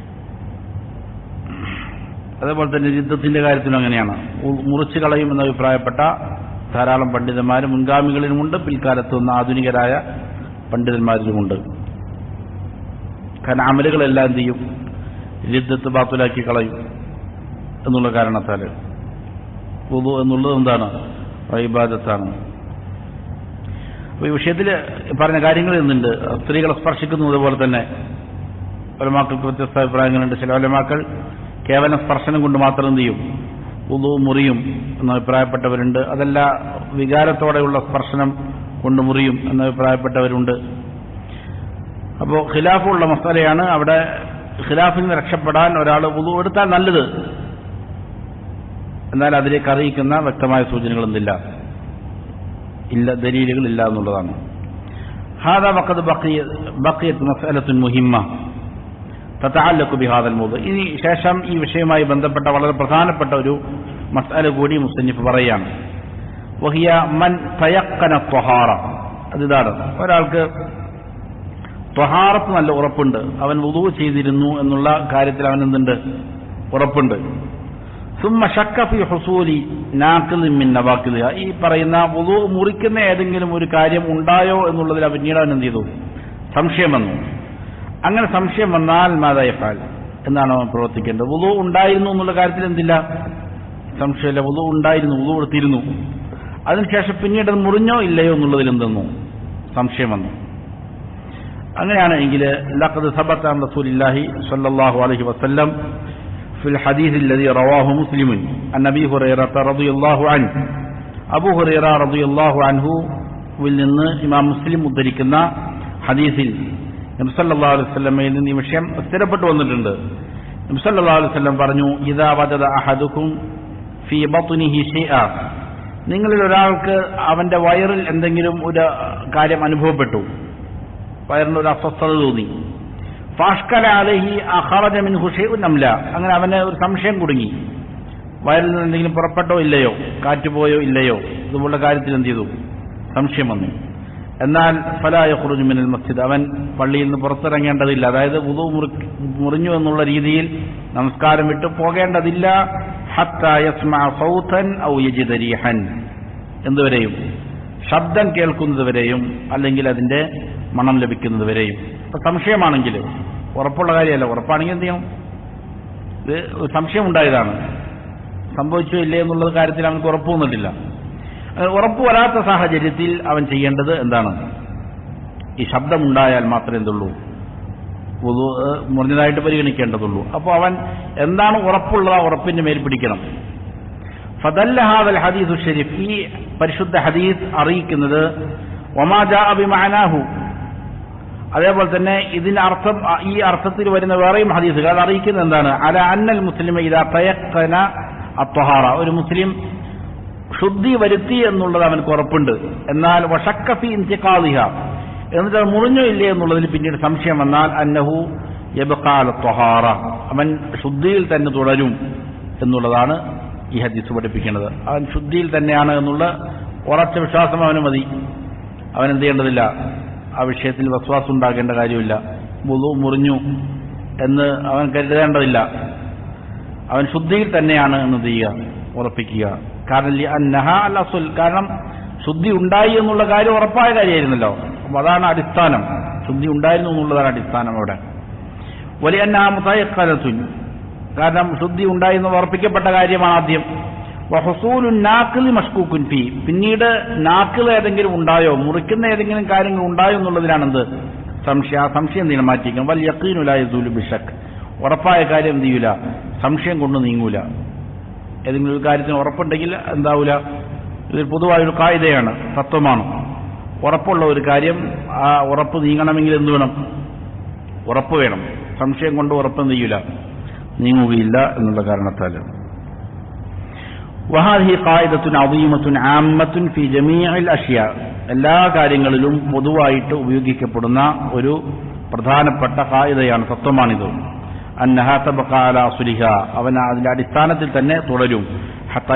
അതേപോലെ തന്നെ രിദ്ദത്തിന്റെ കാര്യത്തിലും അങ്ങനെയാണ്. മുറിച്ചു കളയുമെന്ന് അഭിപ്രായപ്പെട്ട ധാരാളം പണ്ഡിതന്മാർ മുൻഗാമികളിലുമുണ്ട്, പിൽക്കാലത്ത് വന്ന ആധുനികരായ പണ്ഡിതന്മാരിലുമുണ്ട്. കാരണം അമലുകളെല്ലാം എന്ത് ചെയ്യും? രിദ്ദത്ത് ബാത്തുലാക്കി കളയും എന്നുള്ള കാരണത്താൽ. വുളൂ എന്നുള്ളത് എന്താണ്? ഇബാദത്താണ്. അപ്പോൾ ഈ വിഷയത്തിൽ പറഞ്ഞ കാര്യങ്ങൾ എന്നുണ്ട്. സ്ത്രീകളെ സ്പർശിക്കുന്നത് പോലെ തന്നെ ഉലമാക്കൾക്ക് വ്യത്യസ്ത അഭിപ്രായങ്ങളുണ്ട്. ചില ഉലമാക്കൾ കേവലം സ്പർശനം കൊണ്ട് മാത്രം എന്ത് ചെയ്യും? വുളൂ മുറിയും എന്ന് അഭിപ്രായപ്പെട്ടവരുണ്ട്. അതല്ല, വികാരത്തോടെയുള്ള സ്പർശനം കൊണ്ട് മുറിയും എന്ന അഭിപ്രായപ്പെട്ടവരുണ്ട്. അപ്പോൾ ഖിലാഫുള്ള മസലയാണ്. അവിടെ ഖിലാഫിൽ നിന്ന് രക്ഷപ്പെടാൻ ഒരാൾ വുളു എടുത്താൽ നല്ലത്. എന്നാൽ അതിലേക്ക് അറിയിക്കുന്ന വ്യക്തമായ സൂചനകളൊന്നില്ല, ദലീലുകളില്ല എന്നുള്ളതാണ്. ഹാദാ വഖദ് ബഖിയത് മസ്അലത്തുൻ മുഹിമ്മ തതഅല്ലഖു ബിഹാദൽ മൗദു. ഇനി ശേഷം ഈ വിഷയവുമായി ബന്ധപ്പെട്ട വളരെ പ്രധാനപ്പെട്ട ഒരു മസ്അല കൂടി മുസ്തനിഫ് പറയുകയാണ്. വഹിയ മൻ തയഖന ത്വഹാറ. അതിതാണ്, ഒരാൾക്ക് ത്വഹാറത്ത് നല്ല ഉറപ്പുണ്ട്, അവൻ വുളു ചെയ്തിരുന്നു എന്നുള്ള കാര്യത്തിൽ അവൻ എന്തുണ്ട്, ഉറപ്പുണ്ട്. സുമ്മ ശക്ക ഫി ഹുസൂലി നാഖിലിൻ മിൻ നവാഖിലിഹ. ഈ പറയുന്ന വുളു മുറിക്കുന്ന ഏതെങ്കിലും ഒരു കാര്യം ഉണ്ടായോ എന്നുള്ളതിൽ പിന്നീട് അവൻ എന്ത് ചെയ്തു, സംശയം വന്നു. അങ്ങനെ സംശയം വന്നാൽ മാദാ യഫ്അൽ, എന്നാണ് അവൻ പ്രവർത്തിക്കേണ്ടത്. വുളു ഉണ്ടായിരുന്നു എന്നുള്ള കാര്യത്തിൽ എന്തില്ല, സംശയമില്ല. വുളു ഉണ്ടായിരുന്നു, വുളു എടുത്തിരുന്നു. അതിനുശേഷം പിന്നീട് അത് മുറിഞ്ഞോ ഇല്ലയോ എന്നുള്ളതിൽ എന്തെന്നു സംശയം വന്നു. അങ്ങനെയാണ് എങ്കിൽ ലഖദ് സബത അൻ റസൂലില്ലാഹി സ്വല്ലല്ലാഹു അലൈഹി വസല്ലം ഫിൽ ഹദീസ് الذي رواه مسلم عن ابي هريره رضي الله عنه. അബൂ ഹുറൈറ റളിയല്ലാഹു അൻഹു വിൽ നിന്ന് ഇമാം മുസ്ലിം ഉദ്ധരിക്കുന്ന ഹദീസിൽ നബി സല്ലല്ലാഹു അലൈഹി വസല്ലമയിൽ നിന്ന് ഈ വിഷയം സ്ഥിരപ്പെട്ടു വന്നിട്ടുണ്ട്. നബി സല്ലല്ലാഹു അലൈഹി വസല്ലം പറഞ്ഞു, ഇദാ വജദ അഹദുക്കും ഫീ ബത്നിഹി ഷൈഅ. നിങ്ങളിൽ ഒരാൾക്ക് അവന്റെ വയറിൽ എന്തെങ്കിലും ഒരു കാര്യം അനുഭവപ്പെട്ടു, വയറിന് ഒരു അസ്വസ്ഥത തോന്നി. ഫാഷ്കല അലൈഹി അഖറജ മിൻഹു ഷൈഉൻ അം ലാ. അങ്ങനെ അവന് ഒരു സംശയം കുടുങ്ങി, വയറിൽ നിന്ന് എന്തെങ്കിലും പുറപ്പെട്ടോ ഇല്ലയോ, കാറ്റ് പോയോ ഇല്ലയോ, ഇതുപോലുള്ള കാര്യത്തിൽ എന്ത് ചെയ്തു, സംശയം വന്നു. എന്നാൽ ഫലാ യഖ്റുജു മിനൽ മസ്ജിദ്, അവൻ പള്ളിയിൽ നിന്ന് പുറത്തിറങ്ങേണ്ടതില്ല. അതായത് വുളു മുറിഞ്ഞു എന്നുള്ള രീതിയിൽ നമസ്കാരം വിട്ടു പോകേണ്ടതില്ല. ഹത്താ യസ്മഅ സൗതൻ ഔ യജിദ റീഹൻ, എന്തുവരെയും, ശബ്ദം കേൾക്കുന്നതുവരെയും അല്ലെങ്കിൽ അതിന്റെ മണം ലഭിക്കുന്നതുവരെയും. ഇപ്പൊ സംശയമാണെങ്കിൽ, ഉറപ്പുള്ള കാര്യമല്ല, ഉറപ്പാണെങ്കിൽ എന്ത് ചെയ്യണം, ഇത് സംശയം ഉണ്ടായതാണ്, സംഭവിച്ചോ ഇല്ലേ എന്നുള്ള കാര്യത്തിൽ അവനക്ക് ഉറപ്പ് വന്നിട്ടില്ല. ഉറപ്പ് വരാത്ത സാഹചര്യത്തിൽ അവൻ ചെയ്യേണ്ടത് എന്താണ്, ഈ ശബ്ദമുണ്ടായാൽ മാത്രമേ എന്തുള്ളൂ, വുളു മുറിഞ്ഞതായിട്ട് പരിഗണിക്കേണ്ടതുള്ളൂ. അപ്പോൾ അവൻ എന്താണ് ഉറപ്പുള്ളത്, ആ ഉറപ്പിന്റെ മേൽ പിടിക്കണം. ഫദല്ല ഹാദൽ ഹദീസു ശരീഫ്, ഈ പരിശുദ്ധ ഹദീസ് അറിയിക്കുന്നത് വമാ ജാഅ ബിമഅനാഹു, അതേപോലെ തന്നെ ഇതിന്റെ അർത്ഥം, ഈ അർത്ഥത്തിൽ വരുന്ന വേറെയും ഹദീസുകൾ അത് അറിയിക്കുന്നത് എന്താണ്, അല അന്നൽ മുസ്ലിമ ഇദാ തയഖന അത്വഹാറ, ഒരു മുസ്ലിം ശുദ്ധി വരുത്തി എന്നുള്ളത് അവനക്ക് ഉറപ്പുണ്ട്. എന്നാൽ വശക്ക ഫി ഇന്തിഖാദിഹ, എന്നിട്ട് അത് മുറിഞ്ഞോ ഇല്ലേ എന്നുള്ളതിൽ പിന്നീട് സംശയം വന്നാൽ അന്നഹു യബ്ഖാ അല ത്വഹാറ, അവൻ ശുദ്ധിയിൽ തന്നെ തുടരും എന്നുള്ളതാണ് ഈ ഹദീസ് പഠിപ്പിക്കുന്നത്. അവൻ ശുദ്ധിയിൽ തന്നെയാണ് എന്നുള്ള ഉറച്ച വിശ്വാസം അവന് മതി. അവൻ എന്ത് ചെയ്യേണ്ടതില്ല, ആ വിഷയത്തിൽ വസ്വാസം ഉണ്ടാകേണ്ട കാര്യമില്ല. വുളു മുറിഞ്ഞു എന്ന് അവൻ കരുതേണ്ടതില്ല. അവൻ ശുദ്ധിയിൽ തന്നെയാണ് എന്ന് ചെയ്യുക, ഉറപ്പിക്കുക. കാരണം ശുദ്ധി ഉണ്ടായി എന്നുള്ള കാര്യം ഉറപ്പായ കാര്യമായിരുന്നല്ലോ. അപ്പൊ അതാണ് അടിസ്ഥാനം, ശുദ്ധി ഉണ്ടായിരുന്നു എന്നുള്ളതാണ് അടിസ്ഥാനം അവിടെ. വലിയ മുതയഖനത്തുൻ, കാരണം ശുദ്ധി ഉണ്ടായി എന്ന് ഉറപ്പിക്കപ്പെട്ട കാര്യമാണ് ആദ്യം. വഹുസൂലു നാഖിലി മഷ്കൂക്കുൻ ഫീ, പിന്നീട് നാഖിൽ ഏതെങ്കിലും ഉണ്ടായോ, മുറിക്കുന്ന ഏതെങ്കിലും കാര്യങ്ങൾ ഉണ്ടായോ എന്നുള്ളതിലാണ് എന്ത് സംശയം. ആ സംശയം എന്തിനാ മാറ്റിക്കണം. വൽ യഖീനു ലാ യസൂലു ബിശക്ക്, ഉറപ്പായ കാര്യം എന്ത് ചെയ്യൂല, സംശയം കൊണ്ട് നീങ്ങൂല. ഏതെങ്കിലും ഒരു കാര്യത്തിന് ഉറപ്പുണ്ടെങ്കിൽ എന്താവൂല, ഇത് പൊതുവായൊരു കായികയാണ്, തത്വമാണ്. ഉറപ്പുള്ള ഒരു കാര്യം, ആ ഉറപ്പ് നീങ്ങണമെങ്കിൽ എന്ത് വേണം, ഉറപ്പ് വേണം. സംശയം കൊണ്ട് ഉറപ്പ് ചെയ്യൂല, നീങ്ങുകയില്ല എന്നുള്ള കാരണത്താൽ. വഹാദിഹി ഖായിദത്തുൻ അദീമത്തുൻ ആമ്മത്തുൻ ഫി ജമീഇൽ അഷ്യാ, എല്ലാ കാര്യങ്ങളിലും പൊതുവായിട്ട് ഉപയോഗിക്കപ്പെടുന്ന ഒരു പ്രധാനപ്പെട്ട ഖായിദയാണ്, തത്വമാണിത്. അന്നഹാ തബ്ഖാ അലാ അസ്ലിഹ, അവൻ അതിന്റെ അടിസ്ഥാനത്തിൽ തന്നെ തുടരും. ഹത്താ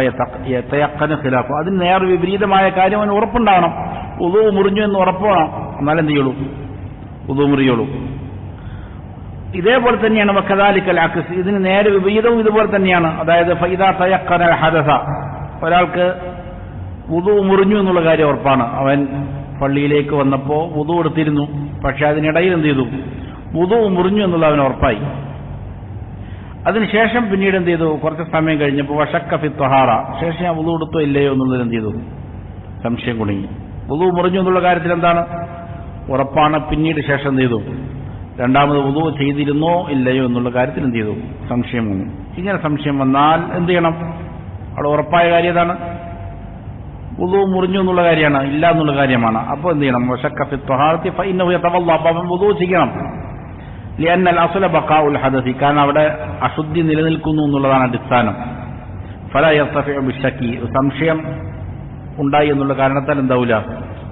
യതയഖന ഖിലാഫു, അതിന് നേർ വിപരീതമായ കാര്യം അവന് ഉറപ്പുണ്ടാവണം. വുളു മുറിഞ്ഞു എന്ന് ഉറപ്പ് വേണം, എന്നാലും എന്ത് ചെയ്യുള്ളൂ, വുളു മുറിയുള്ളൂ. ഇതേപോലെ തന്നെയാണ് വകദാലിക്കൽ അക്സ്, ഇതിന് നേരെ വിപരീതവും ഇതുപോലെ തന്നെയാണ്. അതായത് ഫൈദാ തയഖന ഹദസ, ഒരാൾക്ക് വുളു മുറിഞ്ഞു എന്നുള്ള കാര്യം ഉറപ്പാണ്. അവൻ പള്ളിയിലേക്ക് വന്നപ്പോൾ വുളു എടുത്തിരുന്നു, പക്ഷെ അതിനിടയിൽ എന്ത് ചെയ്തു, വുളു മുറിഞ്ഞു എന്നുള്ള അവന് ഉറപ്പായി. അതിനുശേഷം പിന്നീട് എന്ത് ചെയ്തു, കുറച്ച് സമയം കഴിഞ്ഞപ്പോൾ വശക്ക ഫി ത്വഹാറ, ശേഷം ഞാൻ വുളു എടുത്തോ ഇല്ലയോ എന്നുള്ളത് എന്ത് ചെയ്തു, സംശയം കുടുങ്ങി. വുളു മുറിഞ്ഞു എന്നുള്ള കാര്യത്തിൽ എന്താണ്, ഉറപ്പാണ്. പിന്നീട് ശേഷം എന്ത് ചെയ്തു, രണ്ടാമത് വുളു ചെയ്തിരുന്നോ ഇല്ലയോ എന്നുള്ള കാര്യത്തിൽ എന്ത് ചെയ്തു, സംശയം വന്നു. ഇങ്ങനെ സംശയം വന്നാൽ എന്ത് ചെയ്യണം, അവിടെ ഉറപ്പായ കാര്യം ഏതാണ്, വുളു മുറിഞ്ഞു എന്നുള്ള കാര്യമാണ്, ഇല്ല എന്നുള്ള കാര്യമാണ്. അപ്പോൾ എന്ത് ചെയ്യണം? വശക്ക ഫി ത്വഹാറത്തി ഫഇന്നഹു യതവല്ല, അപ്പം വുളു ചെയ്യണം. ലിഅന്ന അൽ-അസ്ല ബഖാഉൽ ഹദസി, കാരണം അവിടെ അശുദ്ധി നിലനിൽക്കുന്നു എന്നുള്ളതാണ് അടിസ്ഥാനം. ഫലാ യർതഫിഉ ബിശക്കി, സംശയം ഉണ്ടായി എന്നുള്ള കാരണത്താൽ എന്താവില്ല,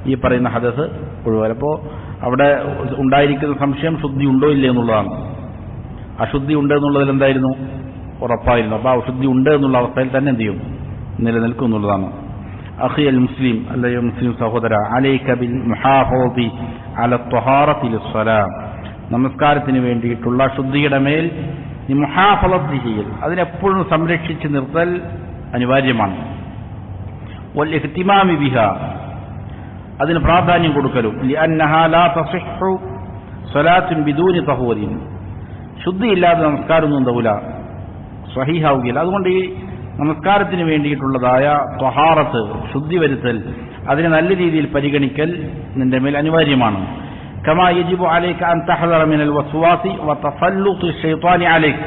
ഈ പറയുന്ന ഹദസ് ഒഴിവായി. അപ്പോൾ അവിടെ ഉണ്ടായിരിക്കുന്ന സംശയം ശുദ്ധി ഉണ്ടോ ഇല്ലേ എന്നുള്ളതാണ്. അശുദ്ധി ഉണ്ട് എന്നുള്ളതിൽ എന്തായിരുന്നു? ഉറപ്പായിരുന്നു. അപ്പോൾ അശുദ്ധി ഉണ്ട് എന്നുള്ള അവസ്ഥയിൽ തന്നെ എന്ത് ചെയ്യും? നിലനിൽക്കും എന്നുള്ളതാണ്. അഖി അൽ മുസ്ലിം, അല്ലയോ മുസ്ലിം സഹോദര, അലൈക ബിൽ മുഹാഫളതി അല ത്വഹാറത്തി ലിസ്സലാം, നമസ്കാരത്തിന് വേണ്ടിയിട്ടുള്ള ശുദ്ധിയുടെ മേൽ ഈ മുഹാഫളത്ത് ചെയ്യൽ, അതിനെപ്പോഴും സംരക്ഷിച്ച് നിർത്തൽ അനിവാര്യമാണ്. വൽ ഇഹ്തിമാമി ബിഹാ, അതിന് പ്രാധാന്യം കൊടുക്കലും. ലിഅന്നഹാ ലാ തസിഹു സ്വലാത്തുൻ ബിദൂനി തഹൂരിൻ, ശുദ്ധിയില്ലാതെ നമസ്കാരമൊന്നും എന്താവില്ല, സ്വഹീഹാവുകയില്ല. അതുകൊണ്ട് ഈ നമസ്കാരത്തിന് വേണ്ടിയിട്ടുള്ളതായ ത്വഹാറത്ത്, ശുദ്ധി വരുത്തൽ, അതിനെ നല്ല രീതിയിൽ പരിഗണിക്കൽ നിന്റെ മേൽ അനിവാര്യമാണ്. കമാ യജിബു അലൈക അൻ തഹ്ദറ മിനൽ വസ്വാസി വതസല്ലുതി ശൈത്വാനി അലൈക,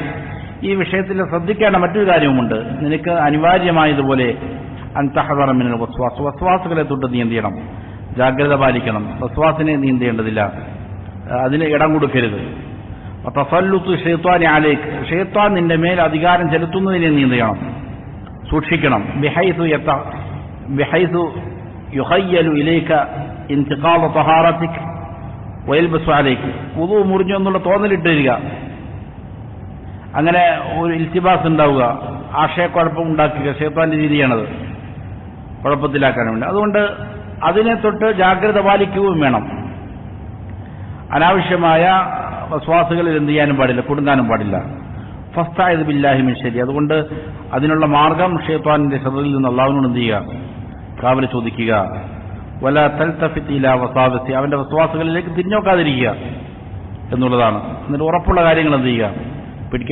ഈ വിഷയത്തിൽ ശ്രദ്ധിക്കേണ്ട മറ്റൊരു കാര്യവുമുണ്ട്. നിനക്ക് അനിവാര്യമായതുപോലെ അൻ തഹ്ദറ മിനൽ വസ്വാസ്, വസ്വാസുകളെ തൊട്ട് നീ എന്ത് ചെയ്യണം? ജാഗ്രത പാലിക്കണം. വസ്വാസിനെ നീ എന്ത് ചെയ്യേണ്ടതില്ല, അതിന് ഇടം കൊടുക്കരുത്. വതസല്ലുതി ശൈത്വാനി അലൈക, ശൈത്വാൻ നിന്റെ മേൽ അധികാരം ചെലുത്തുന്നതിനെ നീ എന്ത് ചെയ്യണം? സൂക്ഷിക്കണം. ബിഹൈസു യുഖയ്യലു ഇലൈക ഇന്തിഖാദ തഹാറതിക വയൽബസു അലൈക, വുളു മുറിഞ്ഞു എന്നുള്ള തോന്നലിട്ട് തരിക, അങ്ങനെ ഒരു ഇൽത്തിബാസ് ഉണ്ടാവുക, ആശയക്കുഴപ്പം ഉണ്ടാക്കുക. ശൈത്താന്റെ രീതിയാണത്, കുഴപ്പത്തിലാക്കാൻ വേണ്ടി. അതുകൊണ്ട് അതിനെ തൊട്ട് ജാഗ്രത പാലിക്കുകയും വേണം. അനാവശ്യമായ വസ്വാസുകളിൽ എന്ത് ചെയ്യാനും പാടില്ല, കുടുങ്ങാനും പാടില്ല. ഫസ്തഇദ് ബില്ലാഹി മിൻ ശരി, അതുകൊണ്ട് അതിനുള്ള മാർഗം ശൈത്താനിന്റെ ശത്രുവിൽ നിന്ന് അല്ലാഹുവിനോട് എന്ത് ചെയ്യുക? കാവൽ ചോദിക്കുക. വലാ തൽതഫിത് ഇലാ വസാവസി, അവന്റെ വസ്വാസുകളിലേക്ക് തിരിഞ്ഞോക്കാതിരിക്കുക എന്നുള്ളതാണ്. എന്നിട്ട് ഉറപ്പുള്ള കാര്യങ്ങൾ എന്ത് ചെയ്യുക?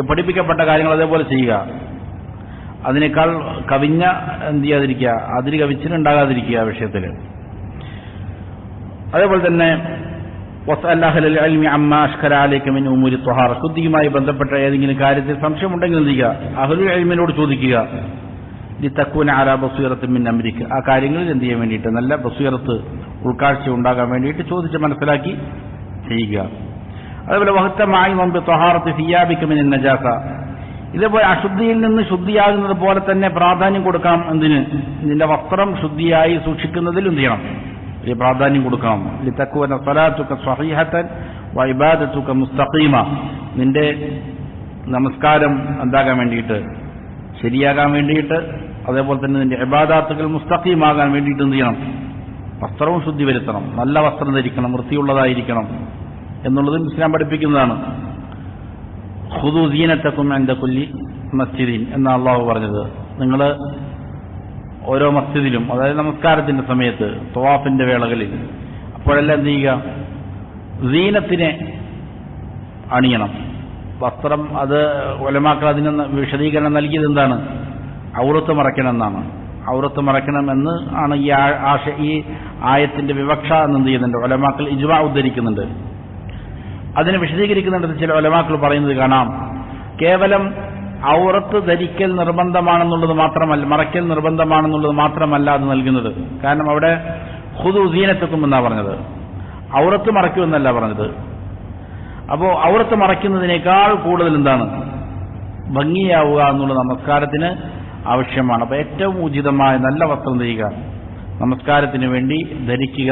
പഠിപ്പിക്കപ്പെട്ട കാര്യങ്ങൾ അതേപോലെ ചെയ്യുക. അതിനേക്കാൾ കവിഞ്ഞ എന്ത് ചെയ്യാതിരിക്കുക, അതിര് കവിച്ചിട്ടുണ്ടാകാതിരിക്കുക ആ വിഷയത്തിൽ. അതേപോലെ തന്നെ ശുദ്ധിയുമായി ബന്ധപ്പെട്ട ഏതെങ്കിലും കാര്യത്തിൽ സംശയമുണ്ടെങ്കിൽ എന്ത് ചെയ്യുക? അഹ്ലുൽ ഇൽമിനോട് ചോദിക്കുക. ലിതകൂന അലാ ബസീറത്തിൻ മിൻ അംരിക, ആ കാര്യങ്ങളിൽ എന്ത് ചെയ്യാൻ വേണ്ടിയിട്ട്, നല്ല ബസീറത്ത്, ഉൾക്കാഴ്ച ഉണ്ടാകാൻ വേണ്ടിയിട്ട് ചോദിച്ച് മനസ്സിലാക്കി ചെയ്യുക. അതേപോലെ വഹ്തമായി മുമ്പ് ത്വഹാറത്തി സിയാബിക മിനൻ നജാസ, ഇതേപോലെ അശുദ്ധിയിൽ നിന്ന് ശുദ്ധിയാകുന്നത് പോലെ തന്നെ പ്രാധാന്യം കൊടുക്കാം. എന്തിന്? നിന്റെ വസ്ത്രം ശുദ്ധിയായി സൂക്ഷിക്കുന്നതിൽ എന്ത് ചെയ്യണം? ഈ പ്രാധാന്യം കൊടുക്കണം. ലിതകൂന സ്വലാത്തുക സ്വഹീഹതൻ വഇബാദതുക മുസ്തഖീമ, നിന്റെ നമസ്കാരം എന്താകാൻ വേണ്ടിയിട്ട്, ശരിയാകാൻ വേണ്ടിയിട്ട്, അതേപോലെ തന്നെ നിന്റെ ഇബാദാത്തുകൾ മുസ്തഖീമാകാൻ വേണ്ടിയിട്ട് എന്ത് ചെയ്യണം? വസ്ത്രവും ശുദ്ധി വരുത്തണം, നല്ല വസ്ത്രം ധരിക്കണം, വൃത്തിയുള്ളതായിരിക്കണം എന്നുള്ളതും ഇസ്ലാം പഠിപ്പിക്കുന്നതാണ്. ഖുദൂ സീനതകും ഇൻദ കുല്ലി മസ്ജിദിൻ എന്ന അല്ലാഹു പറഞ്ഞത്. നിങ്ങൾ ഓരോ മസ്ജിദിലും, അതായത് നമസ്കാരത്തിന്റെ സമയത്ത്, തവാഫിന്റെ വേളകളിൽ, അപ്പോഴെല്ലാം എന്ത് ചെയ്യുക? സീനത്തിനെ അണിയണം, വസ്ത്രം. അത് ഉലമാക്കൾ അതിന് വിശദീകരണം നൽകിയത് എന്താണ്? ഔറത്ത് മറയ്ക്കണം എന്നാണ്. ഔറത്ത് മറയ്ക്കണം എന്ന് ആണ് ഈ ആയത്തിന്റെ വിവക്ഷ എന്നെന്ത് ചെയ്യുന്നുണ്ട്? ഉലമാക്കൾ ഇജ്മാ ഉദ്ധരിക്കുന്നുണ്ട്. അതിനെ വിശദീകരിക്കുന്നുണ്ട്. ചില ഉലമാക്കൾ പറയുന്നത് കാണാം, കേവലം ഔറത്ത് ധരിക്കൽ നിർബന്ധമാണെന്നുള്ളത് മാത്രമല്ല, മറയ്ക്കൽ നിർബന്ധമാണെന്നുള്ളത് മാത്രമല്ല അത് നൽകുന്നത്. കാരണം അവിടെ ഖുദൂ സീനതകും എന്നാ പറഞ്ഞത്, ഔറത്ത് മറയ്ക്കുമെന്നല്ല പറഞ്ഞത്. അപ്പോൾ ഔറത്ത് മറയ്ക്കുന്നതിനേക്കാൾ കൂടുതൽ എന്താണ്? ഭംഗിയാവുക എന്നുള്ളത് നമസ്കാരത്തിന് ആവശ്യമാണ്. അപ്പോൾ ഏറ്റവും ഉചിതമായ നല്ല വസ്ത്രം ധരിക്കുക, നമസ്കാരത്തിന് വേണ്ടി ധരിക്കുക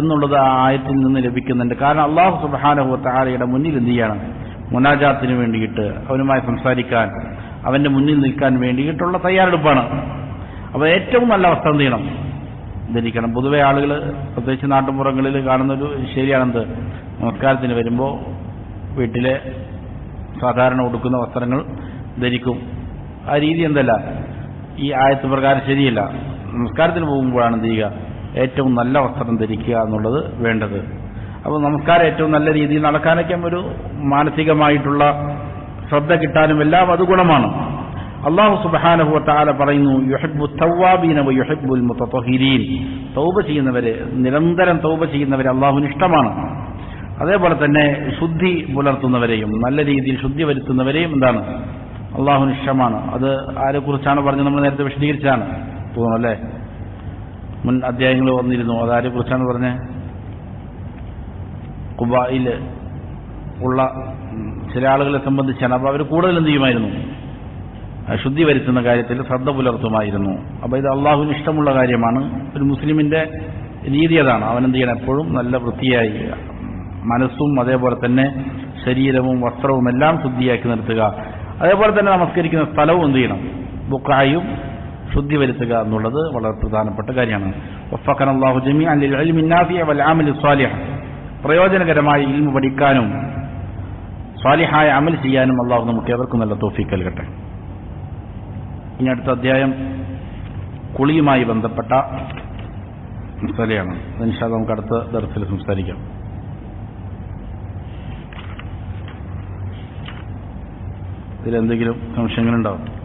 എന്നുള്ളത് ആ ആയത്തിൽ നിന്ന് ലഭിക്കുന്നുണ്ട്. കാരണം അല്ലാഹു സുബ്ഹാനഹു വ തആലയുടെ മുന്നിൽ എന്ത് ചെയ്യണം? മുനാജാത്തിന് വേണ്ടിയിട്ട്, അവനുമായി സംസാരിക്കാൻ, അവന്റെ മുന്നിൽ നിൽക്കാൻ വേണ്ടിയിട്ടുള്ള തയ്യാറെടുപ്പാണ്. അപ്പോൾ ഏറ്റവും നല്ല വസ്ത്രം ചെയ്യണം, ധരിക്കണം. പൊതുവെ ആളുകൾ, പ്രത്യേകിച്ച് നാട്ടുപുറങ്ങളിൽ കാണുന്നൊരു ശരിയാണെന്ത്, നമസ്കാരത്തിന് വരുമ്പോൾ വീട്ടിലെ സാധാരണ ഉടുക്കുന്ന വസ്ത്രങ്ങൾ ധരിക്കും. ആ രീതി എന്തല്ല, ഈ ആയത്ത് പ്രകാരം ശരിയല്ല. നമസ്കാരത്തിന് പോകുമ്പോഴാണ് എന്ത് ചെയ്യുക? ഏറ്റവും നല്ല വസ്ത്രം ധരിക്കുക എന്നുള്ളത് വേണ്ടത്. അപ്പോൾ നമസ്കാരം ഏറ്റവും നല്ല രീതിയിൽ നടക്കാനൊക്കെ ഒരു മാനസികമായിട്ടുള്ള ശ്രദ്ധ കിട്ടാനും എല്ലാം അത് ഗുണമാണ്. അല്ലാഹു സുബ്ഹാനഹു വ തആല പറയുന്നു, യുഹിബ്ബു തവ്വാബീന വ യുഹിബ്ബുൽ മുതതഹിരീൻ, തൗബ ചെയ്യുന്നവരെ, നിരന്തരം തൗബ ചെയ്യുന്നവരെ അല്ലാഹുവിന് ഇഷ്ടമാണ്. അതേപോലെ തന്നെ ശുദ്ധി പുലർത്തുന്നവരെയും, നല്ല രീതിയിൽ ശുദ്ധി വരുത്തുന്നവരെയും എന്താണ്? അല്ലാഹുവിന് ഇഷ്ടമാണ്. അത് ആരെക്കുറിച്ചാണ് പറഞ്ഞത്? നമ്മൾ നേരത്തെ വിശദീകരിച്ചാണ് തോന്നുന്നു അല്ലേ? മുൻ അധ്യായങ്ങൾ വന്നിരുന്നു. അതാരെ കുറിച്ചാണ് പറഞ്ഞത്? ഖുബായിൽ ഉള്ള ചില ആളുകളെ സംബന്ധിച്ചാണ്. അപ്പോൾ അവർ കൂടുതൽ എന്ത് ചെയ്യുമായിരുന്നു? ശുദ്ധി വരുത്തുന്ന കാര്യത്തിൽ ശ്രദ്ധ പുലർത്തുമായിരുന്നു. അപ്പോൾ ഇത് അള്ളാഹുവിന് ഇഷ്ടമുള്ള കാര്യമാണ്. ഒരു മുസ്ലിമിന്റെ രീതി അതാണ്. അവനെന്ത് ചെയ്യണം? എപ്പോഴും നല്ല വൃത്തിയായി മനസ്സും അതേപോലെ തന്നെ ശരീരവും വസ്ത്രവും എല്ലാം ശുദ്ധിയാക്കി നിർത്തുക. അതേപോലെ തന്നെ നമസ്കരിക്കുന്ന സ്ഥലവും എന്ത് ചെയ്യണം? ബുഖായും ശുദ്ധി വരുത്തുക എന്നുള്ളത് വളരെ പ്രധാനപ്പെട്ട കാര്യമാണ്. വഫഖന അല്ലാഹു ജമീഅൻ ലിൽ ഇൽമി നാഫിഅ വൽ അമലി സ്വാലിഹ്. പ്രയോജനകരമായി ഇൽമു പഠിക്കാനും സ്വാലിഹായ അമൽ ചെയ്യാനും അള്ളാഹു നമുക്ക് ഏവർക്കും നല്ല തൗഫീഖ് നൽകട്ടെ. ഇനി അടുത്ത അധ്യായം കുളിയുമായി ബന്ധപ്പെട്ട മസലയാണ്. ഇൻഷാ അല്ലാഹ് നമുക്ക് അടുത്ത ദർസിൽ സംസാരിക്കാം. ഇതിലെന്തെങ്കിലും സംശയങ്ങളുണ്ടാവും?